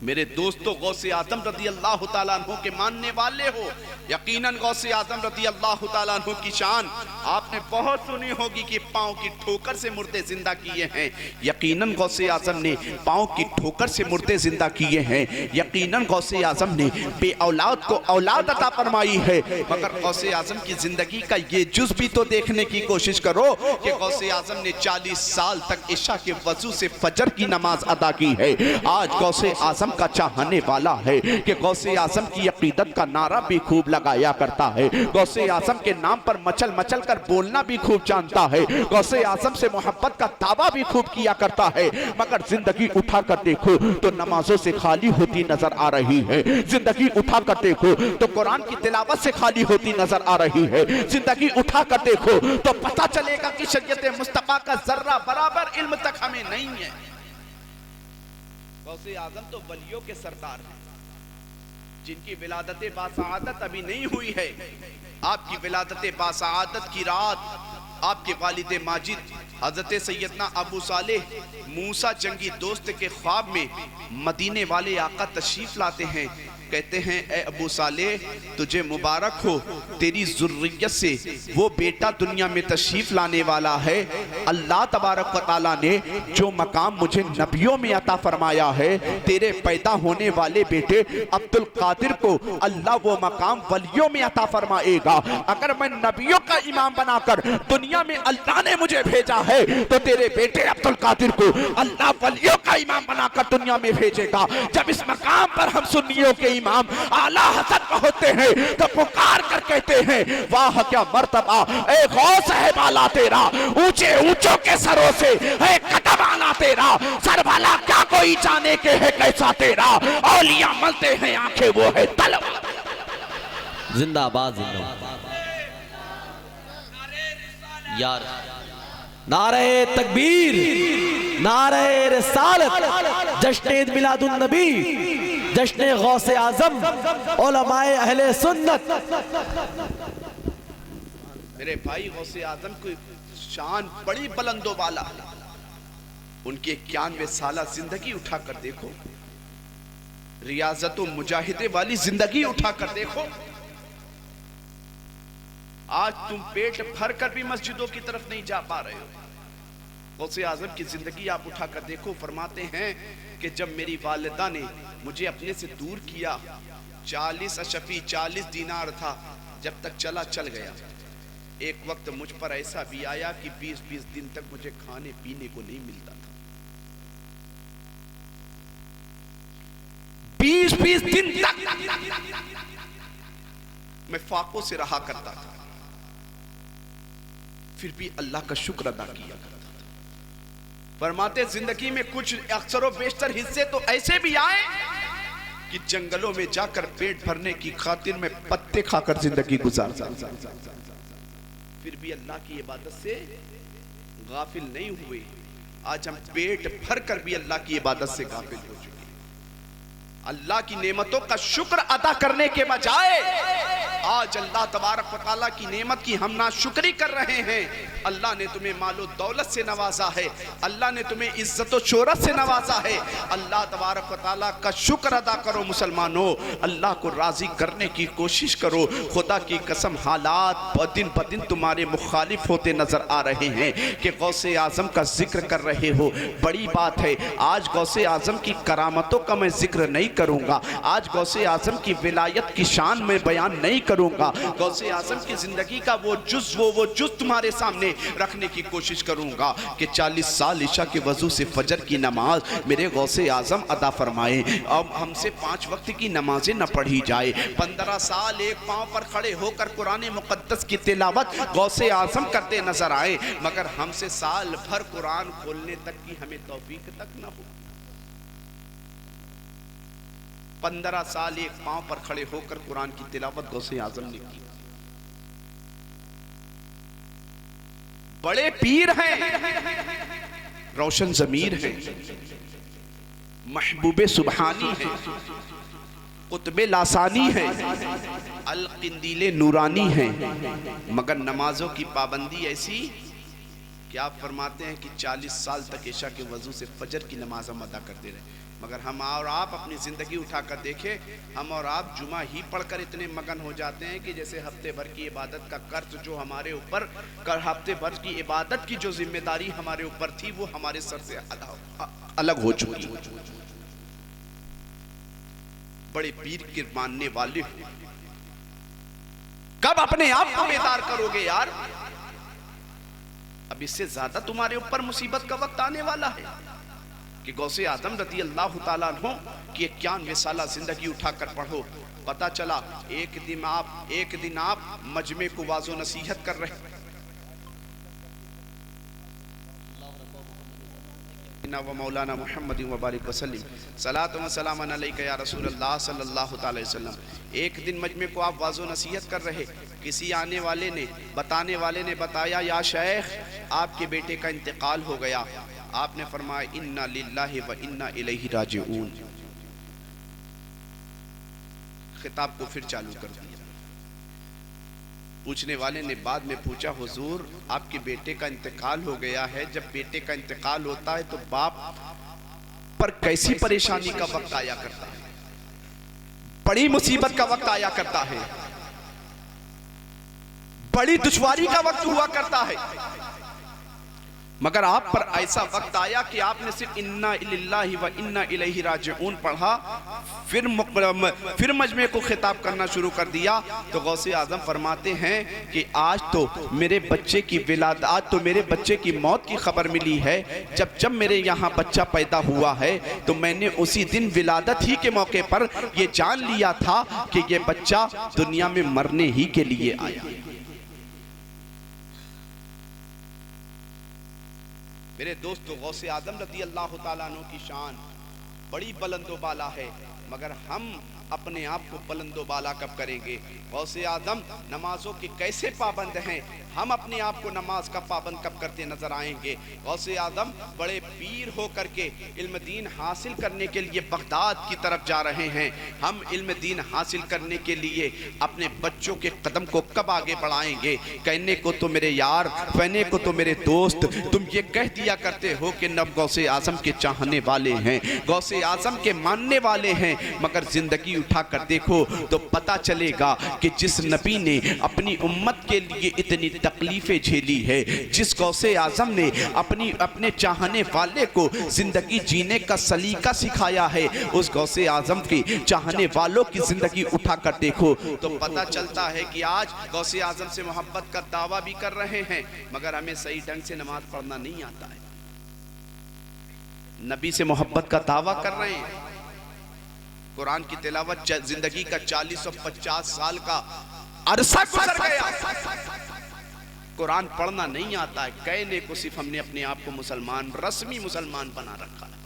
मेरे दोस्तों, गौसे आजम रज़ी अल्लाह ताला अन्हु के मानने वाले हो, यकीनन गौसे आजम रज़ी अल्लाह ताला अन्हु की शान आपने बहुत सुनी होगी कि पाँव की ठोकर से मुर्दे जिंदा किए हैं। यकीनन गौसे आजम ने पाँव की ठोकर से मुर्दे जिंदा किए हैं। यकीनन गौसे आजम ने बे औलाद को औलाद अता फरमाई है। मगर गौसे आजम की जिंदगी का ये जुज़ भी तो देखने की कोशिश करो कि गौसे आजम ने 40 साल तक इशा के वजू से फजर की नमाज अदा की है। आज गौसे आजम का चाहने वाला है कि गौसे आजम की अकीदत का नारा भी खूब लगाया करता है। गौसे आजम के नाम पर मचल मचल कर बोलना भी खूब जानता है। गौसे आजम से मोहब्बत का दावा भी खूब किया करता है। मगर जिंदगी उठा कर देखो तो नमाजों से खाली होती नजर आ रही है। जिंदगी उठा कर देखो तो कुरान की तिलावत से खाली होती नजर आ रही है। जिंदगी उठा कर देखो तो पता चलेगा कि शरीयत मुस्तफा का जर्रा बराबर इल्म तक हमें नहीं है। गौसे आजम तो वलियों के सरदार हैं, जिनकी विलादत बासआदत अभी नहीं हुई है। आपकी विलादत बासआदत की रात आपके वालिद माजिद हजरत सैयदना अबू सालेह मूसा जंगी दोस्त के ख्वाब में मदीने वाले आका तशरीफ लाते हैं। कहते हैं, ए अबू सालेह तुझे मुबारक हो, तेरी ज़ुर्रियत से वो बेटा दुनिया में तशरीफ लाने वाला है। अल्लाह तबारक व तआला ने जो मकाम मुझे नबियों में अता फरमाया है, तेरे पैदा होने वाले बेटे अब्दुल कादिर को अल्लाह वो मकाम वलियों में अता फरमाएगा। अगर मैं नबियों का इमाम बनाकर दुनिया में अल्लाह ने मुझे भेजा है, तो तेरे बेटे अब्दुल कादिर को अल्लाह वलियों का इमाम बनाकर दुनिया में भेजेगा। जब इस मकाम पर हम सुन्नियों के इमाम आला हसन पहुंचते हैं तो पुकार कर कहते हैं, वाह क्या मर्तबा ए गौस है बाला तेरा, ऊंचे ऊंचों के सरों से है कदम आला तेरा, सर भला क्या कोई जाने के है कैसा तेरा, औलिया मलते हैं आंखें वो है तलवार। जिंदाबाद जिंदाबाद यार। नारे तकबीर, नारे रिसालत, जश्न मिलादुन नबी, जश्न गौसे आजम, उलमाए अहले सुन्नत। मेरे भाई, गौसे आजम की शान बड़ी बुलंदो वाला है। उनकी 91 साल जिंदगी उठा कर देखो, रियाजत मुजाहिदे वाली जिंदगी उठा कर देखो। आज तुम पेट भर कर भी मस्जिदों की तरफ नहीं जा पा रहे हो। गौसे आजम की जिंदगी आप उठा कर देखो। फरमाते हैं कि जब मेरी वालिदा ने मुझे अपने से दूर किया, 40 अशफी 40 दीनार था, जब तक चला चल गया। एक वक्त मुझ पर ऐसा भी आया कि 20-20 दिन तक मुझे खाने पीने को नहीं मिलता था। 20-20 दिन तक मैं फाकों से रहा करता था, फिर भी अल्लाह का शुक्र अदा किया करता था। फरमाते जिंदगी में कुछ अक्सर व बेशतर हिस्से तो ऐसे भी आए कि जंगलों में जाकर पेट भरने की खातिर में पत्ते खाकर जिंदगी गुजारता, फिर भी अल्लाह की इबादत से गाफिल नहीं हुए। आज हम पेट भर कर भी अल्लाह की इबादत से गाफिल हो चुके। अल्लाह की नेमतों का शुक्र अदा करने के बजाय आज अल्लाह तबारक व तआला की नेमत की हम नाशुक्री कर रहे हैं। अल्लाह ने तुम्हें मालो दौलत से नवाजा है, अल्लाह ने तुम्हें इज्जत व शोहरत से नवाजा है। अल्लाह तबारक व तआला का शुक्र अदा करो मुसलमानों, अल्लाह को राजी करने की कोशिश करो। खुदा की कसम हालात दिन ब दिन तुम्हारे मुखालिफ होते नजर आ रहे हैं कि गौसे आजम का जिक्र कर रहे हो, बड़ी बात है। आज गौसे आजम की करामतों का मैं जिक्र नहीं करूंगा, आज गौसे आजम की विलायत की शान में बयान नहीं करूंगा। गौसे आजम की जिंदगी का वो जुज तुम्हारे सामने रखने की कोशिश करूंगा कि 40 साल इशा के वजू से फजर की नमाज मेरे गौसे आजम अदा फरमाए। अब हमसे 5 वक्त की नमाजें न पढ़ी जाए, 15 साल एक पांव पर खड़े होकर कुरान मुकद्दस की तिलावत गौसे आजम करते नजर आए, मगर हमसे साल भर कुरान खोलने तक की हमें तौफीक तक न हो। 15 साल एक पांव पर खड़े होकर कुरान की तिलावत गौसे आजम ने की। बड़े पीर हैं, रोशन जमीर हैं, महबूबे सुबहानी हैं, कुतबे लासानी हैं, अल किंदीले नूरानी हैं, मगर नमाजों की पाबंदी ऐसी कि आप फरमाते हैं कि 40 साल तक इशा के वजू से फजर की नमाज हम अदा करते रहे। मगर हम और आप अपनी ज़िंदगी उठाकर देखें, हम और आप जुमा ही पढ़कर इतने मगन हो जाते हैं कि जैसे हफ्ते भर की इबादत का कर्ज जो हमारे ऊपर, हफ्ते भर की इबादत की जो जिम्मेदारी हमारे ऊपर थी वो हमारे सर से अलग हो चुकी। बड़े पीर के मानने वाले हो, कब अपने आप को बेदार करोगे यार? अब इससे ज्यादा तुम्हारे ऊपर मुसीबत का वक्त आने वाला है कि गौसे आदम रज़ी अल्लाह ताला अन्हु की 91 साल जिंदगी उठाकर पढ़ो, पता चला एक दिन आप मजमे को वाजो नसीहत कर रहे व मौलाना मुहम्मद व बारिक वसल्लम सलातु व सलाम अलैका या रसूल अल्लाह सल्लल्लाहु अलैहि वसल्लम। एक दिन मजमे को आप वाजो नसीहत कर रहे, किसी आने वाले ने, बताने वाले ने बताया, या शेख आपके बेटे का इंतकाल हो गया। आपने फरमाया इन्ना लिल्लाहि व इन्ना इलैहि राजिऊन। खिताब को फिर चालू कर दिया। पूछने वाले ने बाद में पूछा, हुजूर आपके बेटे का इंतकाल हो गया है, जब बेटे का इंतकाल होता है तो बाप पर कैसी परेशानी का वक्त आया करता है, बड़ी मुसीबत का वक्त आया करता है, बड़ी दुश्वारी का वक्त हुआ करता है। मगर आप पर ऐसा वक्त आया कि आपने सिर्फ इन्ना लिल्लाहि व इन्ना इलैहि राजिऊन पढ़ा, फिर मजमे को खिताब करना शुरू कर दिया। तो गौसे आजम फरमाते हैं कि आज तो मेरे बच्चे की मौत की खबर मिली है। जब मेरे यहाँ बच्चा पैदा हुआ है तो मैंने उसी दिन विलादत ही के मौके पर ये जान लिया था कि ये बच्चा दुनिया में मरने ही के लिए आया। मेरे दोस्तों, गौसे आजम रज़ी अल्लाह ताला अन्हु की शान बड़ी बुलंदो बाला है, मगर हम अपने आप को बुलंदो बाला कब करेंगे? गौसे आजम नमाजों के कैसे पाबंद हैं, हम अपने आप को नमाज का पाबंद कब करते नजर आएंगे? गौसे आजम बड़े पीर हो करके इल्म दीन हासिल करने के लिए बगदाद की तरफ जा रहे हैं। हम इल्म दीन हासिल करने के लिए अपने बच्चों के कदम को कब आगे बढ़ाएंगे? कहने को तो मेरे यार, कहने को तो मेरे दोस्त तुम ये कह दिया करते हो कि नब गौसे आजम के चाहने वाले हैं, गौसे आजम के मानने वाले हैं, मगर जिंदगी उठा कर देखो तो पता चलेगा कि जिस नबी ने अपनी उम्मत के लिए इतनी तकलीफें झेली है, जिस गौसे आजम ने अपने चाहने वाले को जिंदगी जीने का सलीका सिखाया है, उस गौसे आजम के चाहने वालों की जिंदगी उठाकर देखो तो पता चलता है कि आज गौसे आजम से मोहब्बत का दावा भी कर रहे हैं, मगर हमें सही ढंग से नमाज पढ़ना नहीं आता है। नबी से मोहब्बत का दावा कर रहे हैं, कुरान की तिलावत जिंदगी का 40 और 50 साल का अरसा गुजर गया, कुरान पढ़ना नहीं आता है। कहने को सिर्फ हमने अपने आप को मुसलमान, रस्मी मुसलमान बना रखा है।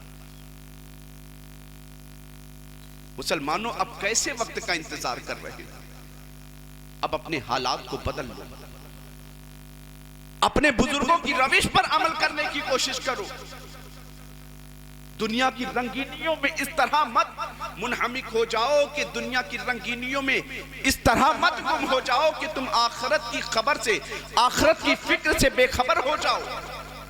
मुसलमानों अब कैसे वक्त का इंतजार कर रहे हो? अब अपने हालात को बदल लो, अपने बुजुर्गों की रविश पर अमल करने की कोशिश करो। दुनिया की रंगीनियों में इस तरह मत मुनहमिक हो जाओ कि दुनिया की रंगीनियों में इस तरह मत गुम हो जाओ कि तुम आखिरत की खबर से, आखिरत की फिक्र से बेखबर हो जाओ,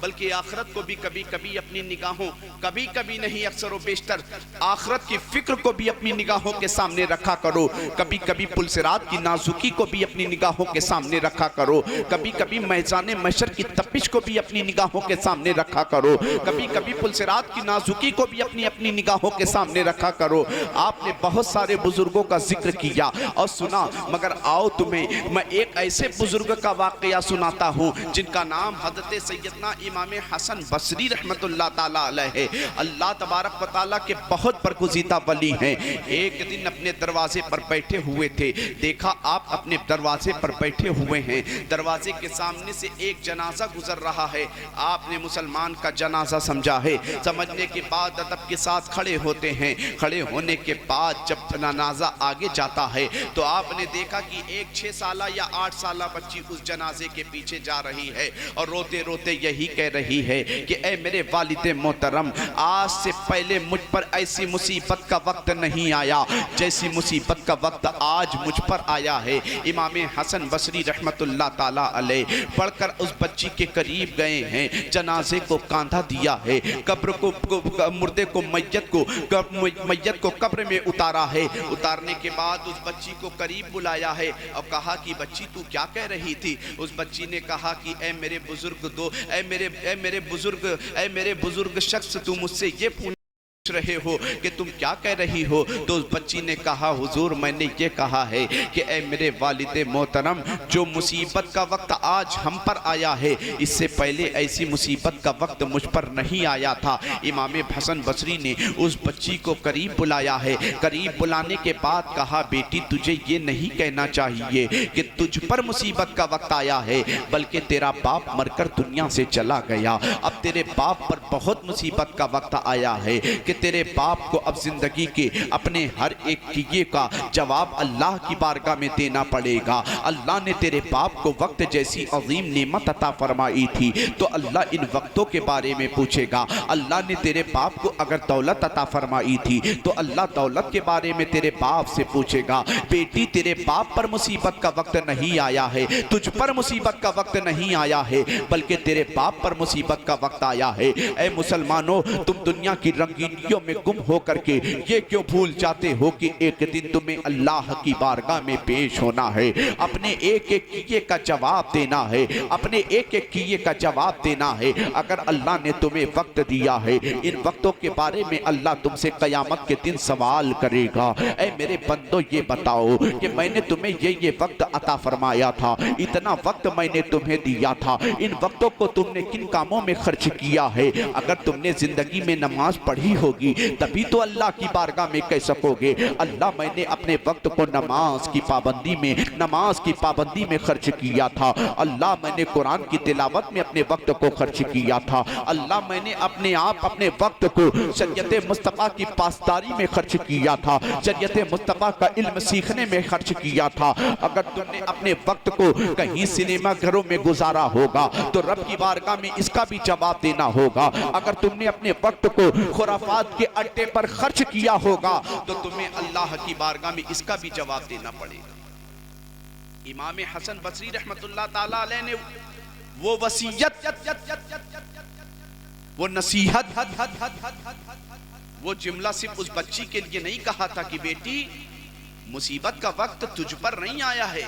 बल्कि आखिरत को भी कभी कभी अपनी निगाहों, कभी कभी नहीं अक्सर व बेशतर आखिरत की फिक्र को भी अपनी निगाहों के सामने रखा करो। कभी कभी पुलसिरात की नाजुकी को भी अपनी निगाहों के सामने रखा करो। कभी कभी मैदान महशर की तपिश को भी अपनी निगाहों के सामने रखा करो। कभी कभी पुलसिरात की नाजुकी को भी अपनी निगाहों के सामने रखा करो। आपने बहुत सारे बुजुर्गों का जिक्र किया और सुना, मगर आओ तुम्हें मैं एक ऐसे बुजुर्ग का वाकया सुनाता हूँ जिनका नाम हजरत सैयदना इमाम हसन बसरी रहमतुल्लाह ताला अलैहि, अल्लाह तबारक व तआला के बहुत बरगुज़ीदा वली हैं। एक दिन अपने दरवाजे पर बैठे हुए थे, देखा आप अपने दरवाजे पर बैठे हुए हैं, दरवाजे के सामने से एक जनाजा गुजर रहा है। आपने मुसलमान का जनाजा समझा है, समझने के बाद अदब के साथ खड़े होते हैं। खड़े होने के बाद जब जनाजा आगे जाता है तो आपने देखा कि एक 6 साल या 8 साल बच्ची उस जनाजे के पीछे जा रही है और रोते रोते यही कह रही है कि ए मेरे वालिद मोहतरम, आज से पहले मुझ पर ऐसी मुसीबत का वक्त नहीं आया जैसी मुसीबत का वक्त आज मुझ पर आया है। इमाम हसन बसरी रहमतुल्लाह ताला अलैह पढ़कर उस बच्ची के करीब गए हैं, जनाजे को कांधा दिया है, कब्र को मुर्दे को मैयत को कब्र में उतारा है। उतारने के बाद उस बच्ची को करीब बुलाया है और कहा कि बच्ची तू क्या कह रही थी। उस बच्ची ने कहा कि ए मेरे बुजुर्ग शख्स, तू मुझसे ये पूछ रहे हो कि तुम क्या कह रही हो। तो उस बच्ची ने कहा हुजूर मैंने ये कहा है कि ए मेरे वालिद मोहतरम, जो मुसीबत का वक्त आज हम पर आया है इससे पहले ऐसी मुसीबत का वक्त मुझ पर नहीं आया था। इमाम हसन बसरी ने उस बच्ची को करीब बुलाया है। करीब बुलाने के बाद कहा बेटी तुझे ये नहीं कहना चाहिए कि तुझ पर मुसीबत का वक्त आया है, बल्कि तेरा बाप मरकर दुनिया से चला गया। अब तेरे बाप पर बहुत मुसीबत का वक्त आया है कि तेरे बाप को अब जिंदगी के अपने हर एक किए का जवाब अल्लाह की बारगाह में देना पड़ेगा। अल्लाह ने तेरे बाप को वक्त जैसी अजीम नेमत अता फरमाई थी तो अल्लाह इन वक्तों के बारे में पूछेगा। अल्लाह ने तेरे बाप को अगर दौलत अता फरमाई थी तो अल्लाह दौलत के बारे में तेरे बाप से पूछेगा। बेटी तेरे बाप पर मुसीबत का वक्त नहीं आया है, तुझ पर मुसीबत का वक्त नहीं आया है, बल्कि तेरे बाप पर मुसीबत का वक्त आया है। ऐ मुसलमानों, तुम दुनिया की रंगीन में गुम हो करके ये क्यों भूल जाते हो कि एक दिन तुम्हें अल्लाह की बारगाह में पेश होना है, अपने एक एक किए का जवाब देना है, अपने एक एक किए का जवाब देना है। अगर अल्लाह ने तुम्हें वक्त दिया है, इन वक्तों के बारे में अल्लाह तुमसे कयामत के दिन सवाल करेगा। ऐ मेरे बंदो ये बताओ कि मैंने तुम्हें ये वक्त अता फरमाया था, इतना वक्त मैंने तुम्हें दिया था, इन वक्तों को तुमने किन कामों में खर्च किया है। अगर तुमने जिंदगी में नमाज पढ़ी होगी तभी तो अल्लाह की बारगाह में कह सकोगे अल्लाह मैंने अपने वक्त को नमाज की पाबंदी में खर्च किया था। अल्लाह मैंने कुरान की तिलावत में अपने वक्त को खर्च किया था। अल्लाह मैंने अपने वक्त को शरीयत मुस्तफा की पासदारी में खर्च किया था, शरीयत मुस्तफा का इल्म सीखने में खर्च किया था। अगर तुमने अपने वक्त को कहीं सिनेमा घरों में गुजारा होगा तो रब की बारगाह में इसका भी जवाब देना होगा। अगर तुमने अपने वक्त को खुराफात के अड्डे पर खर्च किया होगा तो तुम्हें अल्लाह की बारगाह में इसका भी जवाब देना पड़ेगा। इमाम हसन बसरी रहमतुल्लाह ताला अलैह ने वो वसीयत, वो नसीहत, वो जुमला सिर्फ उस बच्ची के लिए नहीं कहा था कि बेटी मुसीबत का वक्त तुझ पर नहीं आया है।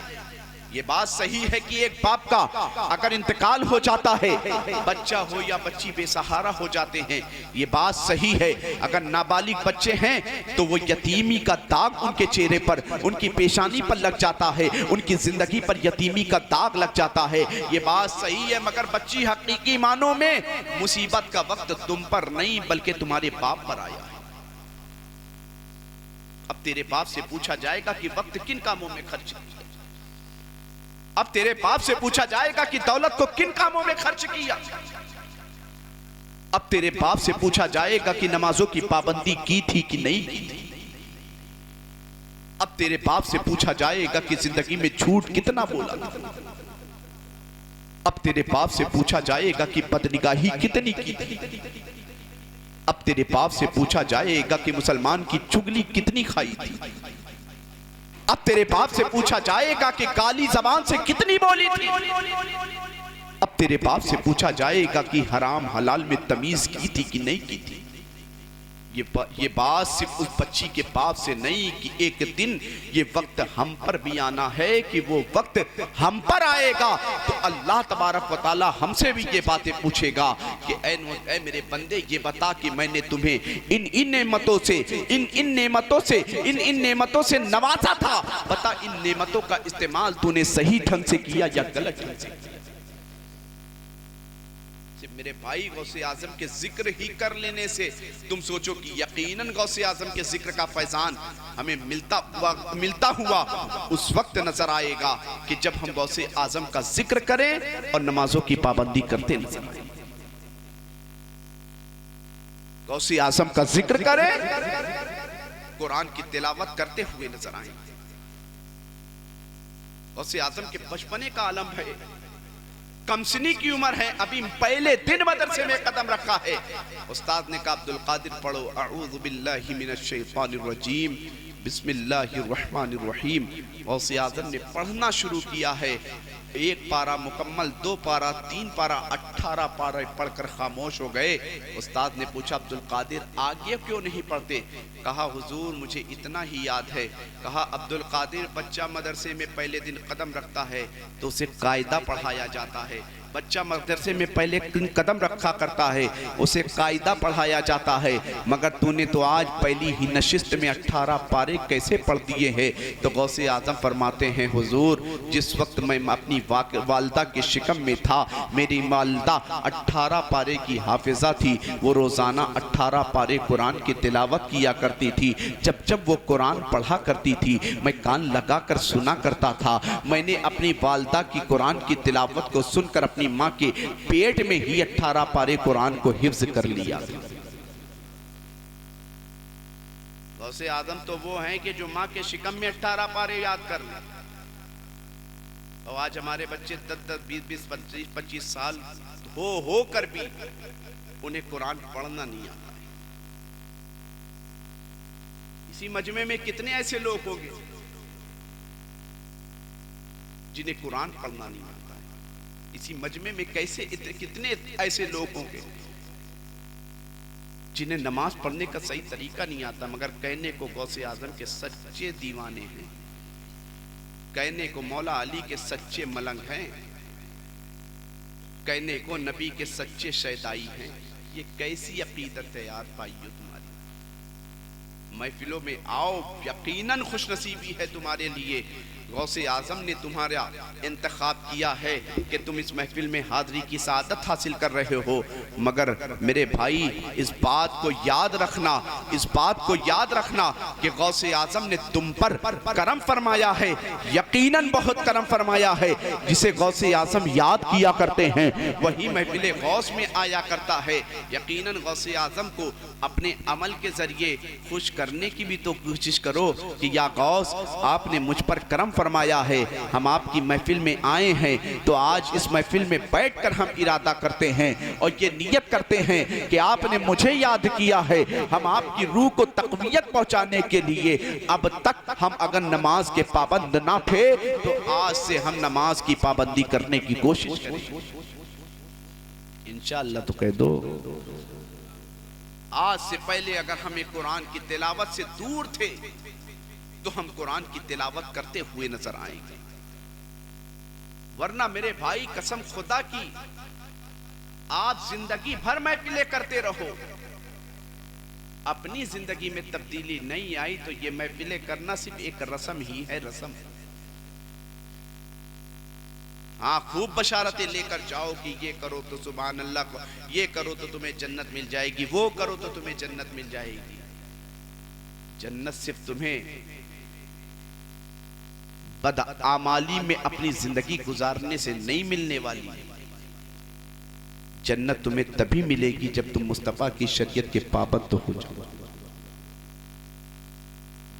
ये बात सही है कि एक बाप का अगर इंतकाल हो जाता है, बच्चा हो या बच्ची बेसहारा हो जाते हैं, ये बात सही है। अगर नाबालिग बच्चे हैं तो वो यतीमी का दाग उनके चेहरे पर, उनकी पेशानी पर लग जाता है, उनकी जिंदगी पर यतीमी का दाग लग जाता है। ये बात सही है, मगर बच्ची हकीकी मानों में मुसीबत का वक्त तुम पर नहीं बल्कि तुम्हारे बाप पर आया है। अब तेरे बाप से पूछा जाएगा कि वक्त किन कामों में खर्च किया। अब तेरे बाप से पूछा जाएगा कि दौलत को किन कामों में खर्च किया। अब तेरे बाप से पूछा जाएगा कि नमाजों की पाबंदी की थी कि नहीं की थी। अब तेरे बाप से पूछा जाएगा कि जिंदगी में झूठ कितना बोला था। अब तेरे बाप से पूछा जाएगा कि बदनिगाही कितनी की थी। अब तेरे बाप से पूछा जाएगा कि मुसलमान की चुगली कितनी खाई थी। अब तेरे बाप से पूछा जाएगा कि गाली जबान से कितनी बोली थी। अब तेरे बाप से पूछा जाएगा कि हराम हलाल में तमीज की थी कि नहीं की थी। ये बात सिर्फ उस बच्ची के बाप से नहीं कि एक दिन ये वक्त हम पर भी आना है, कि वो वक्त हम पर आएगा तो अल्लाह तबारक व तआला हमसे भी ये बातें पूछेगा कि ऐ मेरे बंदे ये बता कि मैंने तुम्हें इन नेमतों से नवाजा था, बता इन नेमतों का इस्तेमाल तूने सही ढंग से किया या गलत ढंग से किया। मेरे भाई गौसे आजम के जिक्र ही कर लेने से तुम सोचो कि यकीनन गौसे आजम के जिक्र का फैजान हमें मिलता हुआ उस वक्त नजर आएगा कि जब हम गौसे आजम का जिक्र करें और नमाजों की पाबंदी करते नजर आए। गौसे आजम का जिक्र करें, कुरान की तिलावत करते हुए नजर आए। गौसे आजम के बचपने का आलम है कमसनी की उम्र है, अभी पहले दिन मदरसे में कदम रखा है। उस्ताद ने कहा अब्दुल कादिर पढ़ो, अऊज़ु बिल्लाहि मिनश शैतानिर रजीम, बिस्मिल्लाहिर्रहमानिर्रहीम। गौसे आज़म ने पढ़ना शुरू किया है। एक पारा मुकम्मल, 2 पारा, 3 पारा, 18 पारा पढ़कर खामोश हो गए। उस्ताद ने पूछा अब्दुल कादिर आगे क्यों नहीं पढ़ते? कहा हुजूर मुझे इतना ही याद है। कहा अब्दुल कादिर बच्चा मदरसे में पहले दिन कदम रखता है तो उसे कायदा पढ़ाया जाता है। बच्चा मदरसे में पहले कदम रखा करता है, उसे कायदा पढ़ाया जाता है, मगर तूने तो आज पहली ही नशिस्त में 18 पारे कैसे पढ़ दिए हैं? तो गौसे आज़म फरमाते हैं हुजूर जिस वक्त मैं अपनी वालदा के शिकम में था, मेरी वालदा 18 पारे की हाफिजा थी। वो रोज़ाना 18 पारे कुरान की तिलावत किया करती थी। जब जब वो कुरान पढ़ा करती थी मैं कान लगा कर सुना करता था। मैंने अपनी वालदा की कुरान की तिलावत को सुनकर अपनी माँ के पेट में ही 18 पारे कुरान को हिफ्ज कर लिया। गौसे आदम तो वो हैं कि जो माँ के शिकम में 18 पारे याद कर ले। और आज हमारे बच्चे 10-10, 20-20, 25-25 साल हो कर भी उन्हें कुरान पढ़ना नहीं आता। इसी मजमे में कितने ऐसे लोग होंगे जिन्हें कुरान पढ़ना नहीं आता है। इसी मजमे में कितने ऐसे लोग होंगे जिन्हें नमाज पढ़ने का सही तरीका नहीं आता, मगर कहने को गौसे आजम के सच्चे दीवाने हैं, कहने को मौला अली के सच्चे मलंग हैं, कहने को नबी के सच्चे शैदाई हैं। ये कैसी अकीदत है यार भाइयों तुम्हारी। महफिलों में आओ, यकीनन खुशनसीबी है तुम्हारे लिए। गौसे आजम ने तुम्हारा इंतखाब किया है कि तुम इस महफिल में हाज़री की सादत हासिल कर रहे हो, मगर मेरे भाई इस बात को याद रखना, इस बात को याद रखना कि गौसे आजम ने तुम पर करम फरमाया है, यकीनन बहुत करम फरमाया है। जिसे गौसे आजम याद किया करते हैं वही महफिल गौस में आया करता है। यकीनन गौसे आजम को अपने अमल के जरिए खुश करने की भी तो कोशिश करो कि या गौस आपने मुझ पर करम फरमाया है, हम आपकी महफिल में आए हैं, तो आज इस महफिल में बैठकर हम इरादा करते हैं और ये नियत करते हैं कि आपने मुझे याद किया है। हम आपकी रूह को तक़वियत पहुंचाने के लिए अब तक हम अगर नमाज के पाबंद ना थे तो आज से हम नमाज की पाबंदी करने की कोशिश करें इंशाअल्लाह। तो कह दो आज से पहले अगर हमें कुरान की तिलावत से दूर थे तो हम कुरान की तिलावत करते हुए नजर आएंगे, वरना मेरे भाई कसम खुदा की आप जिंदगी भर महफिलें करते रहो, अपनी जिंदगी में तब्दीली नहीं आई तो ये महफिलें करना सिर्फ एक रस्म ही है, रस्म। हाँ, खूब बशारतें लेकर जाओ कि ये करो तो सुभान अल्लाह को, ये करो तो तुम्हें जन्नत मिल जाएगी, वो करो तो तुम्हें जन्नत मिल जाएगी। जन्नत सिर्फ तुम्हें बदआमाली में अपनी जिंदगी गुजारने से नहीं मिलने वाली। जन्नत तुम्हें तभी मिलेगी जब तुम मुस्तफा की शरीयत के पाबंद तो हो जाओ।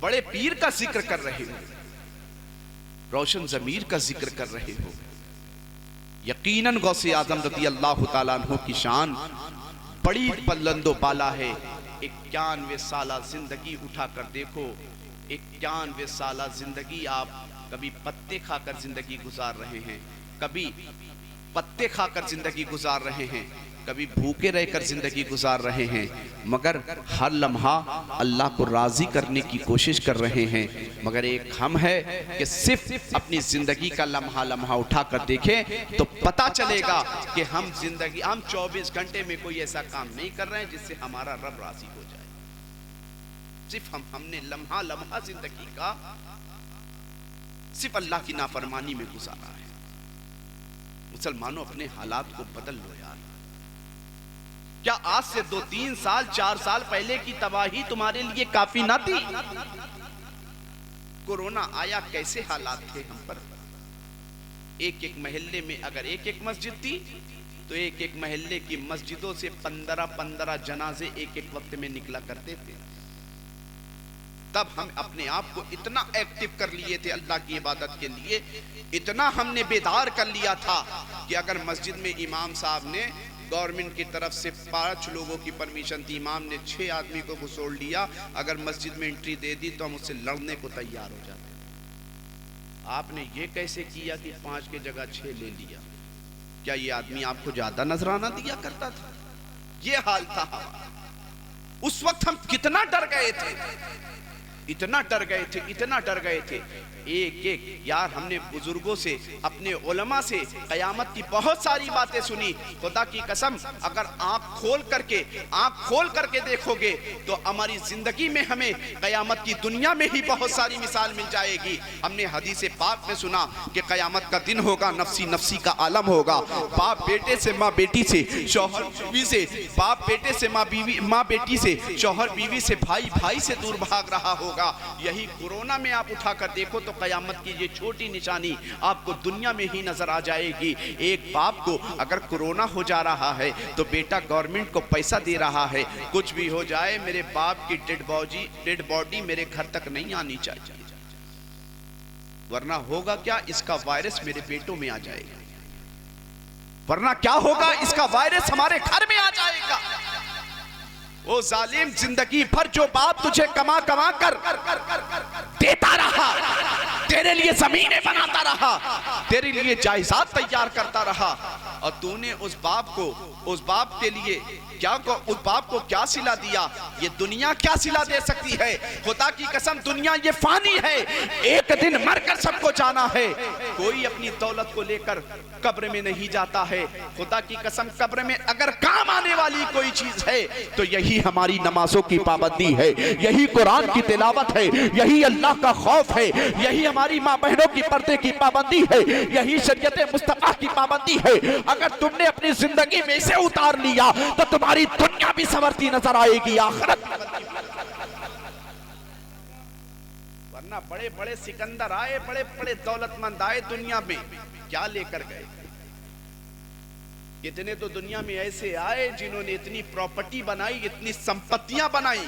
बड़े पीर का जिक्र कर रहे हो, रोशन जमीर का जिक्र कर रहे हो। यकीनन गौसे आजम रज़ी अल्लाह तआला अन्हु की शान बड़ी बुलंदो बाला है। 91 साल जिंदगी उठाकर देखो, 91 साल जिंदगी आप कभी पत्ते खाकर जिंदगी गुजार रहे हैं, कभी पत्ते खाकर जिंदगी गुजार रहे हैं, कभी भूखे रहकर जिंदगी गुजार रहे हैं, मगर हर लम्हा अल्लाह को राजी करने की कोशिश कर रहे हैं। मगर एक हम है कि सिर्फ अपनी जिंदगी का लम्हा लम्हा उठाकर देखें तो पता चलेगा कि हम 24 घंटे में कोई ऐसा काम नहीं कर रहे हैं जिससे हमारा रब राजी हो जाए। सिर्फ हमने लम्हा लम्हा जिंदगी का सिर्फ अल्लाह की नाफरमानी में गुजारा है। मुसलमानों, अपने हालात को बदल लो यार। क्या आज से 2, 3 साल, 4 साल पहले की तबाही तुम्हारे लिए काफी ना थी? कोरोना आया, कैसे हालात थे हम पर। एक महल्ले में अगर एक मस्जिद थी तो एक महल्ले की मस्जिदों से 15-15 जनाजे एक वक्त में निकला करते थे। तब हम अपने आप को इतना एक्टिव कर लिए थे अल्लाह की इबादत के लिए, इतना हमने बेदार कर लिया था कि अगर मस्जिद में इमाम साहब ने गवर्नमेंट की तरफ से 5 लोगों की परमिशन थी, इमाम ने 6 आदमी को घुसोड़ लिया, अगर मस्जिद में एंट्री दे दी तो हम उससे लड़ने को तैयार हो जाते। आपने ये कैसे किया कि 5 की जगह 6 ले लिया? क्या ये आदमी आपको ज्यादा नजराना दिया करता था? ये हाल था। उस वक्त हम कितना डर गए थे, इतना डर गए थे, इतना डर गए थे। एक एक यार हमने बुजुर्गों से, अपने उलमा से कयामत की बहुत सारी बातें सुनी। खुदा की कसम, अगर आंख खोल करके देखोगे तो हमारी जिंदगी में हमें कयामत की दुनिया में ही बहुत सारी मिसाल मिल जाएगी। हमने हदीस पाक में सुना कि कयामत का दिन होगा, नफ्सी नफ्सी का आलम होगा, बाप बेटे से, माँ बेटी से, शौहर बीवी से, बाप बेटे से, माँ बेटी से, शौहर बीवी से, भाई भाई से दूर भाग रहा होगा। यही कोरोना में आप उठाकर देखो तो कयामत की ये छोटी निशानी आपको दुनिया में ही नजर आ जाएगी। एक बाप को अगर कोरोना हो जा रहा है तो बेटा गवर्नमेंट को पैसा दे रहा है, कुछ भी हो जाए मेरे बाप की डेड बॉडी मेरे घर तक नहीं आनी चाहिए, वरना होगा क्या, इसका वायरस मेरे बेटों में आ जाएगा, वरना क्या होगा, इसका वायरस हमारे घर में आ जाएगा। ओ जालिम, जिंदगी भर जो बाप तुझे कमा कमा कर देता रहा, तेरे लिए जमीनें बनाता रहा, तेरे लिए जायदाद तैयार करता रहा, और तूने उस बाप के लिए उस बाप को क्या सिला दिया? ये दुनिया क्या सिला दे सकती है? खुदा की कसम, दुनिया ये फानी है, एक दिन मरकर सबको जाना है। कोई अपनी दौलत को लेकर कब्र में नहीं जाता है। खुदा की कसम, कब्र में अगर काम आने वाली कोई चीज है तो यही हमारी नमाजों की पाबंदी है, यही कुरान की तिलावत है, यही अल्लाह का खौफ है, यही हमारी माँ बहनों की पर्दे की पाबंदी है, यही शरीयत मुस्तफा की पाबंदी है। अगर तुमने अपनी जिंदगी में इसे उतार लिया तो तुम्हारी दुनिया भी संवरती नजर आएगी, आखिरत। वरना बड़े बड़े सिकंदर आए, बड़े बड़े दौलतमंद आए दुनिया में, क्या लेकर गए? कितने तो दुनिया में ऐसे आए जिन्होंने इतनी प्रॉपर्टी बनाई, इतनी संपत्तियां बनाई,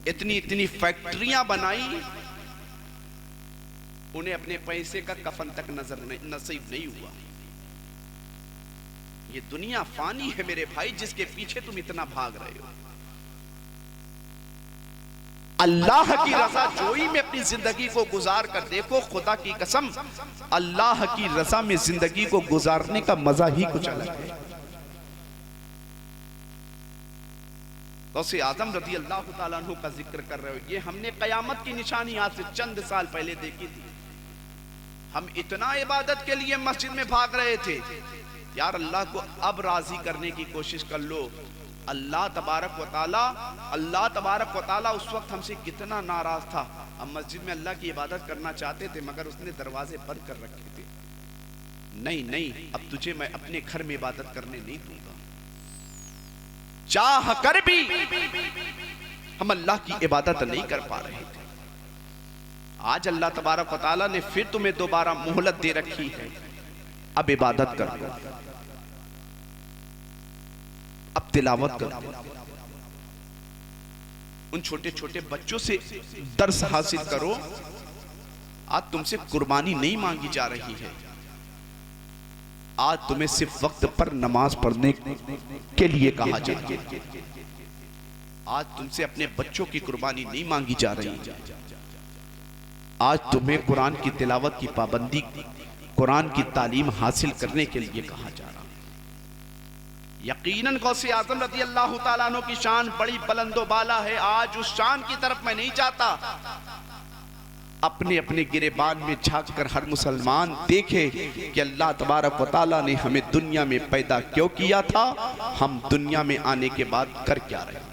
इतनी फैक्ट्रियां बनाई, उन्हें अपने पैसे का कफन तक नसीब नहीं हुआ। ये दुनिया फानी है मेरे भाई, जिसके पीछे तुम इतना भाग रहे हो। अल्लाह की रजा जोई में अपनी जिंदगी को गुजार कर देखो, खुदा की कसम, अल्लाह की रजा में जिंदगी को गुजारने का मजा ही कुछ अलग है। गौसे आजम रज़ी अल्लाह तआला अन्हु का जिक्र कर रहे हो, ये हमने कयामत की निशानी आज से चंद साल पहले देखी थी। हम इतना इबादत के लिए मस्जिद में भाग रहे थे, यार अल्लाह को अब राजी करने की कोशिश कर लो। अल्लाह तबारक व तआला उस वक्त हमसे कितना नाराज था। हम मस्जिद में अल्लाह की इबादत करना चाहते थे मगर उसने दरवाजे बंद कर रखे थे। नहीं, अब तुझे मैं अपने घर में इबादत करने नहीं दूंगा। चाह कर भी हम अल्लाह की इबादत नहीं कर पा रहे थे। आज अल्लाह तबारक व तआला ने फिर तुम्हें दोबारा मोहलत दे रखी है, अब इबादत करो, अब तिलावत करो, उन छोटे छोटे बच्चों से दर्स हासिल करो। आज तुमसे कुर्बानी नहीं मांगी जा रही है, आज तुम्हें सिर्फ वक्त पर नमाज पढ़ने के लिए कहा जाए। आज तुमसे अपने बच्चों की कुर्बानी नहीं मांगी जा रही, आज तुम्हें कुरान की तिलावत की पाबंदी, कुरान की तालीम हासिल करने के लिए कहा जा रहा है। यकीनन गौसे आज़म रज़ी अल्लाह तआला अन्हु की शान बड़ी बुलंदो बाला है। आज उस शान की तरफ मैं नहीं जाता। अपने अपने गिरेबान में झांक कर हर मुसलमान देखे कि अल्लाह तबारक व तआला ने हमें दुनिया में पैदा क्यों किया था, हम दुनिया में आने के बाद कर क्या रहे।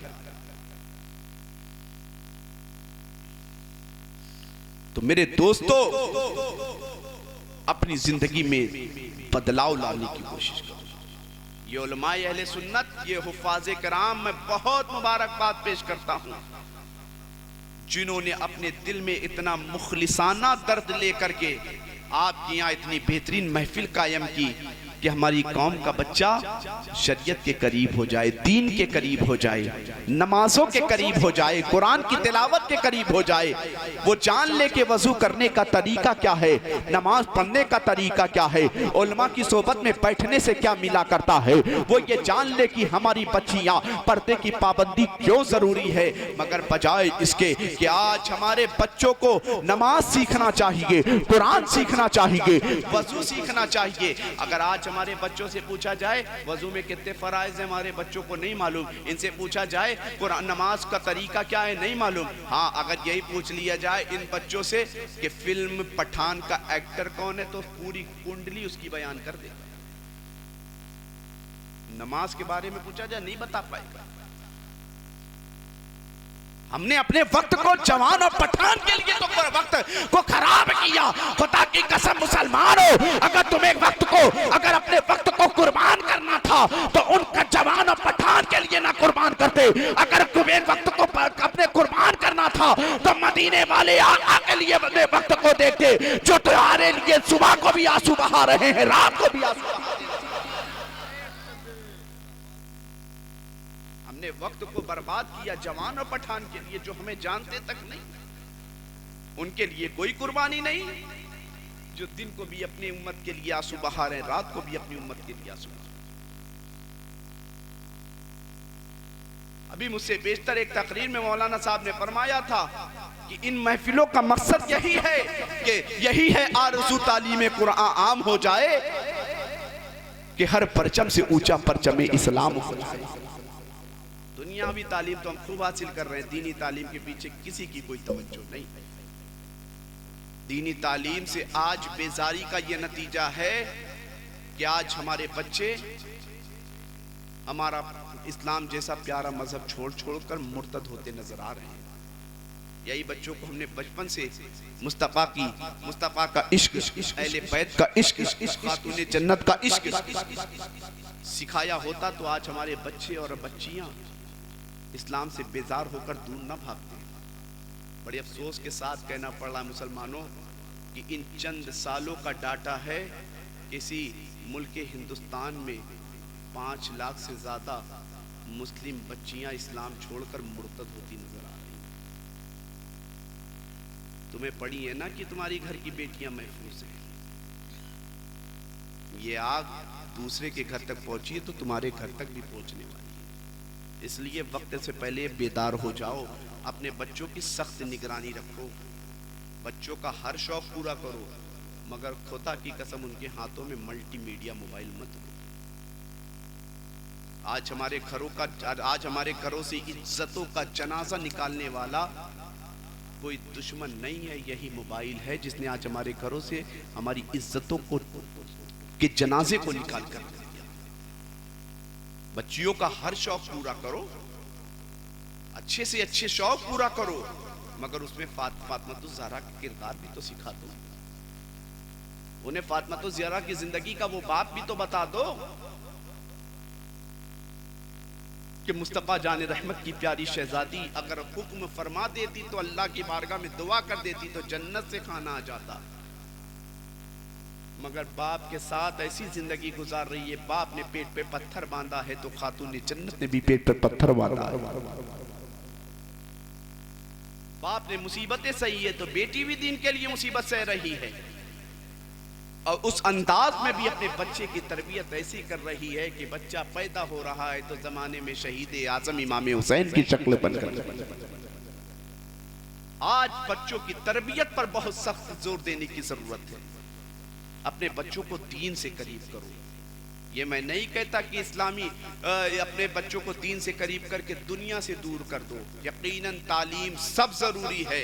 तो मेरे दोस्तों, अपनी जिंदगी में बदलाव लाने की कोशिश करो। ये उलमाए अहले सुन्नत, ये हुफ़ाज़े किराम, मैं बहुत मुबारकबाद पेश करता हूँ जिन्होंने अपने दिल में इतना मुखलिसाना दर्द लेकर के आपके यहाँ इतनी बेहतरीन महफिल कायम की। कि हमारी कौम का बच्चा शरीयत के करीब हो जाए, दीन के करीब हो जाए, नमाजों के करीब हो जाए, कुरान की तिलावत के करीब हो जाए। वो जान ले कि वजू करने का तरीका क्या है, नमाज पढ़ने का तरीका क्या है, उलमा की सोबत में बैठने से क्या मिला करता है। वो ये जान ले कि हमारी बच्चियां पर्दे की पाबंदी क्यों जरूरी है। मगर बजाय इसके कि आज हमारे बच्चों को नमाज सीखना चाहिए, कुरान सीखना चाहिए, वजू सीखना चाहिए। अगर आज हमारे बच्चों से पूछा जाए वजू में कितने फराइज हैं, हमारे बच्चों को नहीं मालूम। इनसे पूछा जाए कुरान नमाज का तरीका क्या है, नहीं मालूम। हाँ, अगर यही पूछ लिया जाए इन बच्चों से कि फिल्म पठान का एक्टर कौन है, तो पूरी कुंडली उसकी बयान कर देगा। नमाज के बारे में पूछा जाए नहीं बता पाएगा। हमने अपने वक्त को जवान और पठान के लिए तो वक्त को खराब किया। खुदा की कसम मुसलमानों, अगर तुम्हें वक्त को, अगर अपने वक्त को कुर्बान करना था तो उनका जवान और पठान के लिए ना कुर्बान करते। अगर तुम्हें वक्त को अपने कुर्बान करना था तो मदीने वाले आका के लिए अपने वक्त को देखते, जो तुम्हारे लिए सुबह को भी आंसू बहा रहे हैं, रात को भी आंसू बहा रहे हैं। हमने वक्त को बर्बाद किया जवान और पठान के लिए, जो हमें जानते तक नहीं। उनके लिए कोई कुर्बानी नहीं, जो दिन को भी अपनी उम्मत के लिए आंसू बहा रहे हैं, रात को भी अपनी उम्मत के लिए आंसू बहा रहे हैं। अभी मुझसे बेशतर एक तकरीर में मौलाना साहब ने फरमाया था कि इन महफिलों का मकसद यही है कि यही है आरज़ू तालीम कुरान आम हो जाए, कि हर परचम से ऊंचा परचम इस्लाम हो जाए। दुनियावी तालीम तो हम खूब हासिल कर रहे हैं, दीनी तालीम के पीछे किसी की कोई तवज्जो नहीं। दीनी तालीम से आज बेजारी का यह नतीजा है कि आज हमारे बच्चे हमारा इस्लाम जैसा प्यारा मजहब छोड़ छोड़कर मुर्तद होते नजर आ रहे हैं। यही बच्चों को हमने बचपन से मुस्तफा का इश्क, अहले बैत का इश्क, खातूने जन्नत का इश्क सिखाया होता तो आज हमारे बच्चे और बच्चियां इस्लाम से बेजार होकर दूर न भागते। बड़े अफसोस के साथ कहना पड़ रहा है मुसलमानों कि इन चंद सालों का डाटा है, किसी मुल्क हिंदुस्तान में 5 लाख से ज्यादा मुस्लिम बच्चियां इस्लाम छोड़कर मुर्तद होती नजर आ रही। तुम्हें पड़ी है ना कि तुम्हारी घर की बेटियां महफूज हैं। ये आग दूसरे के घर तक पहुंची है तो तुम्हारे घर तक भी पहुंचने वाली है। इसलिए वक्त से पहले बेदार हो जाओ, अपने बच्चों की सख्त निगरानी रखो, बच्चों का हर शौक पूरा करो, मगर खुदा की कसम उनके हाथों में मल्टीमीडिया मोबाइल मत दो। आज हमारे घरों से इज्जतों का जनाजा निकालने वाला कोई दुश्मन नहीं है, यही मोबाइल है जिसने आज हमारे घरों से हमारी इज्जतों को के जनाजे को निकाल कर दिया। बच्चियों का हर शौक पूरा करो, अच्छे से अच्छे शौक पूरा करो, मगर उसमें फातिमा ज़हरा का किरदार भी तो सिखा दो। उन्हें फातिमा ज़हरा की जिंदगी का वो बाप भी तो बता दो कि मुस्तफा जान रहमत की प्यारी शहजादी अगर हुक्म फरमा देती तो अल्लाह की बारगाह में दुआ कर देती तो जन्नत से खाना आ जाता। मगर बाप के साथ ऐसी जिंदगी गुजार रही है, बाप ने पेट पे पत्थर बांधा है तो खातून जन्नत ने भी पेट पे पत्थर बांधा है। बाप ने मुसीबतें सही है तो बेटी भी दीन के लिए मुसीबत सह रही है, और उस अंदाज में भी अपने बच्चे की तरबियत ऐसी कर रही है कि बच्चा पैदा हो रहा है तो जमाने में शहीद आजम इमाम हुसैन की शक्ल बनकर। आज बच्चों की तरबियत पर बहुत सख्त जोर देने की जरूरत है। अपने बच्चों को दीन से करीब करो। ये मैं नहीं कहता कि इस्लामी अपने बच्चों को दीन से करीब करके दुनिया से दूर कर दो। यकीनन तालीम सब जरूरी है,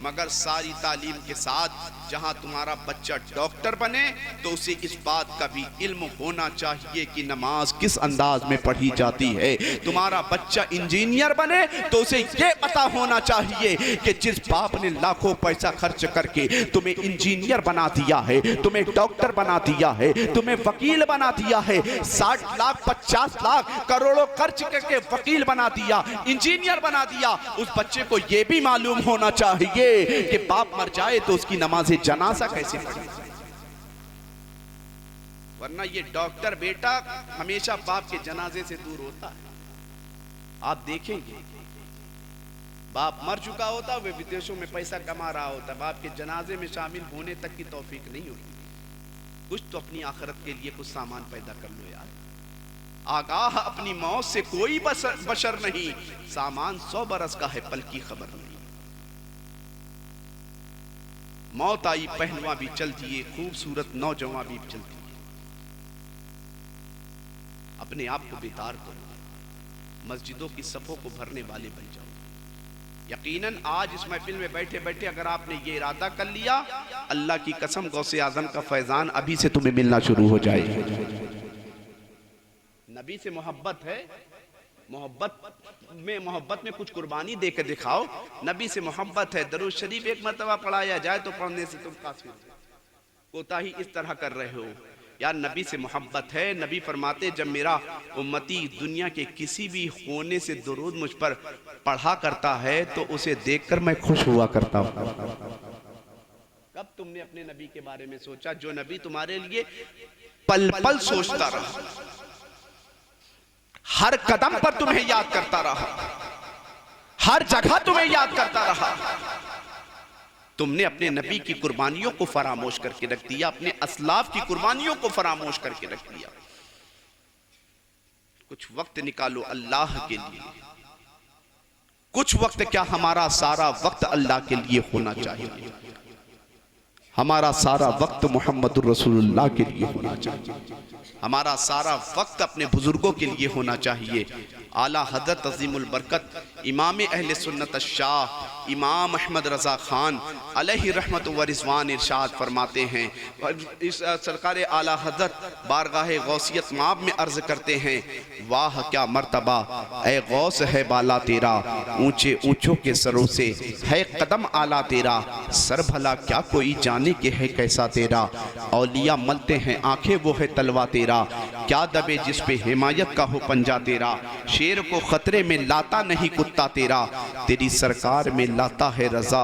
मगर सारी तालीम के साथ जहां तुम्हारा बच्चा डॉक्टर बने तो उसे इस बात का भी इल्म होना चाहिए कि नमाज किस अंदाज में पढ़ी जाती है। तुम्हारा बच्चा इंजीनियर बने तो उसे ये पता होना चाहिए कि जिस बाप ने लाखों पैसा खर्च करके तुम्हें इंजीनियर बना दिया है, तुम्हें डॉक्टर बना दिया है, तुम्हें वकील बना दिया है, 60 लाख 50 लाख करोड़ों खर्च करके वकील बना दिया, इंजीनियर बना दिया, उस बच्चे को यह भी मालूम होना चाहिए कि बाप मर जाए तो उसकी नमाज जनाजा कैसे पढ़ी। वरना ये डॉक्टर बेटा हमेशा बाप के जनाजे से दूर होता है। आप देखेंगे बाप मर चुका होता, वे विदेशों में पैसा कमा रहा होता, बाप के जनाजे में शामिल होने तक की तौफीक नहीं होती। कुछ तो अपनी आखिरत के लिए कुछ सामान पैदा कर लो यार। आगाह अपनी मौत से कोई बशर नहीं, सामान 100 बरस का है, पल की खबर नहीं। मौत आई पहलवा भी चल दिए, खूबसूरत नौजवान भी चल दिए। अपने आप को बेदार करो, मस्जिदों की सफों को भरने वाले बन जाओ। यकीनन आज इस महफिल में बैठे बैठे अगर आपने ये इरादा कर लिया, अल्लाह की कसम गौसे आजम का फैजान अभी से तुम्हें मिलना शुरू हो जाएगा। नबी से मोहब्बत है, मोहब्बत में कुछ कुर्बानी देकर दिखाओ। नबी से मोहब्बत है, दरूद शरीफ एक मर्तबा पढ़ाया जाए तो पढ़ने से तुम काफिर हो, कोताही इस तरह कर रहे हो। यार नबी से मोहब्बत है। नबी फरमाते जब मेरा उम्मती दुनिया के किसी भी होने से दुरूद मुझ पर पढ़ा करता है तो उसे देखकर मैं खुश हुआ करता हूं। कब तुमने अपने नबी के बारे में सोचा, जो नबी तुम्हारे लिए पल पल सोचता रहा, हर कदम पर तुम्हें याद करता रहा, हर जगह तुम्हें याद करता रहा। तुमने अपने नबी की कुर्बानियों को फरामोश करके रख दिया, अपने असलाफ की कुर्बानियों को फरामोश करके रख दिया। कुछ वक्त निकालो अल्लाह के लिए। कुछ वक्त क्या, हमारा सारा वक्त अल्लाह के लिए होना चाहिए। हमारा सारा वक्त मोहम्मदुर रसूलुल्लाह के लिए होना चाहिए। हमारा सारा वक्त अपने बुजुर्गों के लिए होना चाहिए। आला हज़रत अज़ीमुल बरकत इमाम अहले सुन्नत शाह इमाम अहमद रज़ा खान अलैहि रहमत व रिज़वान इरशाद फरमाते हैं, इस सरकार आला हज़रत बारगाह गौसियत माब में अर्ज़ करते हैं, वाह क्या मर्तबा ए गौस है बाला तेरा, ऊंचे ऊंचों के सरों से है कदम आला तेरा, सर भला क्या कोई जाने के है कैसा तेरा, औलिया मलते हैं आंखें वो है तलवा तेरा, क्या दबे जिस पे हिमायत का हो पंजा तेरा, शेर को खतरे में लाता नहीं कुत्ता तेरा, तेरी सरकार में लाता है रजा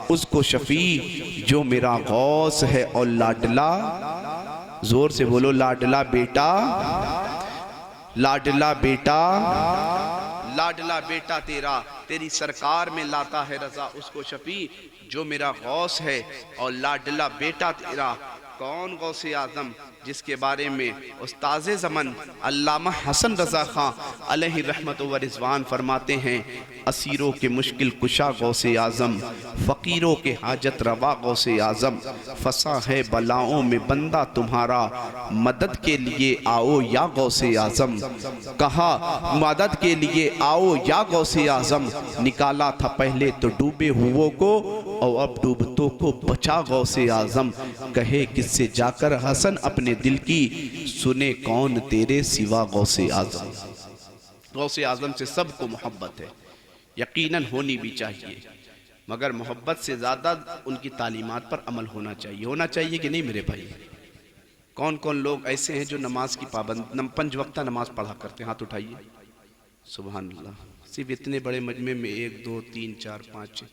उसको शफी जो मेरा गौस है और लाडला। जोर से बोलो लाडला बेटा, लाडला बेटा, लाडला बेटा तेरा, तेरी सरकार में लाता है रजा उसको शफी जो मेरा गौस है और लाडला बेटा तेरा। कौन गौसे आजम, जिसके बारे में उस्ताद ज़मन अल्लामा हसन रज़ा खां अलैहि रहमत व रिज़वान फरमाते हैं, असीरों के मुश्किल कुशा गौसे आज़म, फ़कीरों के हाजत रवा गौसे आज़म, फंसा है बलाओं में बंदा तुम्हारा, मदद के लिए आओ या गौसे आज़म। कहा मदद के लिए आओ या गौसे आज़म, निकाला था पहले तो डूबे हुओं को और अब डूबतों को बचा गौसे आज़म। कहे किससे जाकर हसन अपने दिल की, सुने कौन तेरे सिवा गौसे आज़म। गौसे आज़म से सबको मोहब्बत है, यकीनन होनी भी चाहिए, मगर मोहब्बत से ज़्यादा उनकी तालीमात पर अमल होना चाहिए। होना चाहिए कि नहीं मेरे भाई? कौन कौन लोग ऐसे हैं जो नमाज की पाबंद 5 वक्त नमाज पढ़ा करते हैं? हाथ उठाइए। सुभान अल्लाह। सिर्फ इतने बड़े मजमे में 1 2 3 4 5 6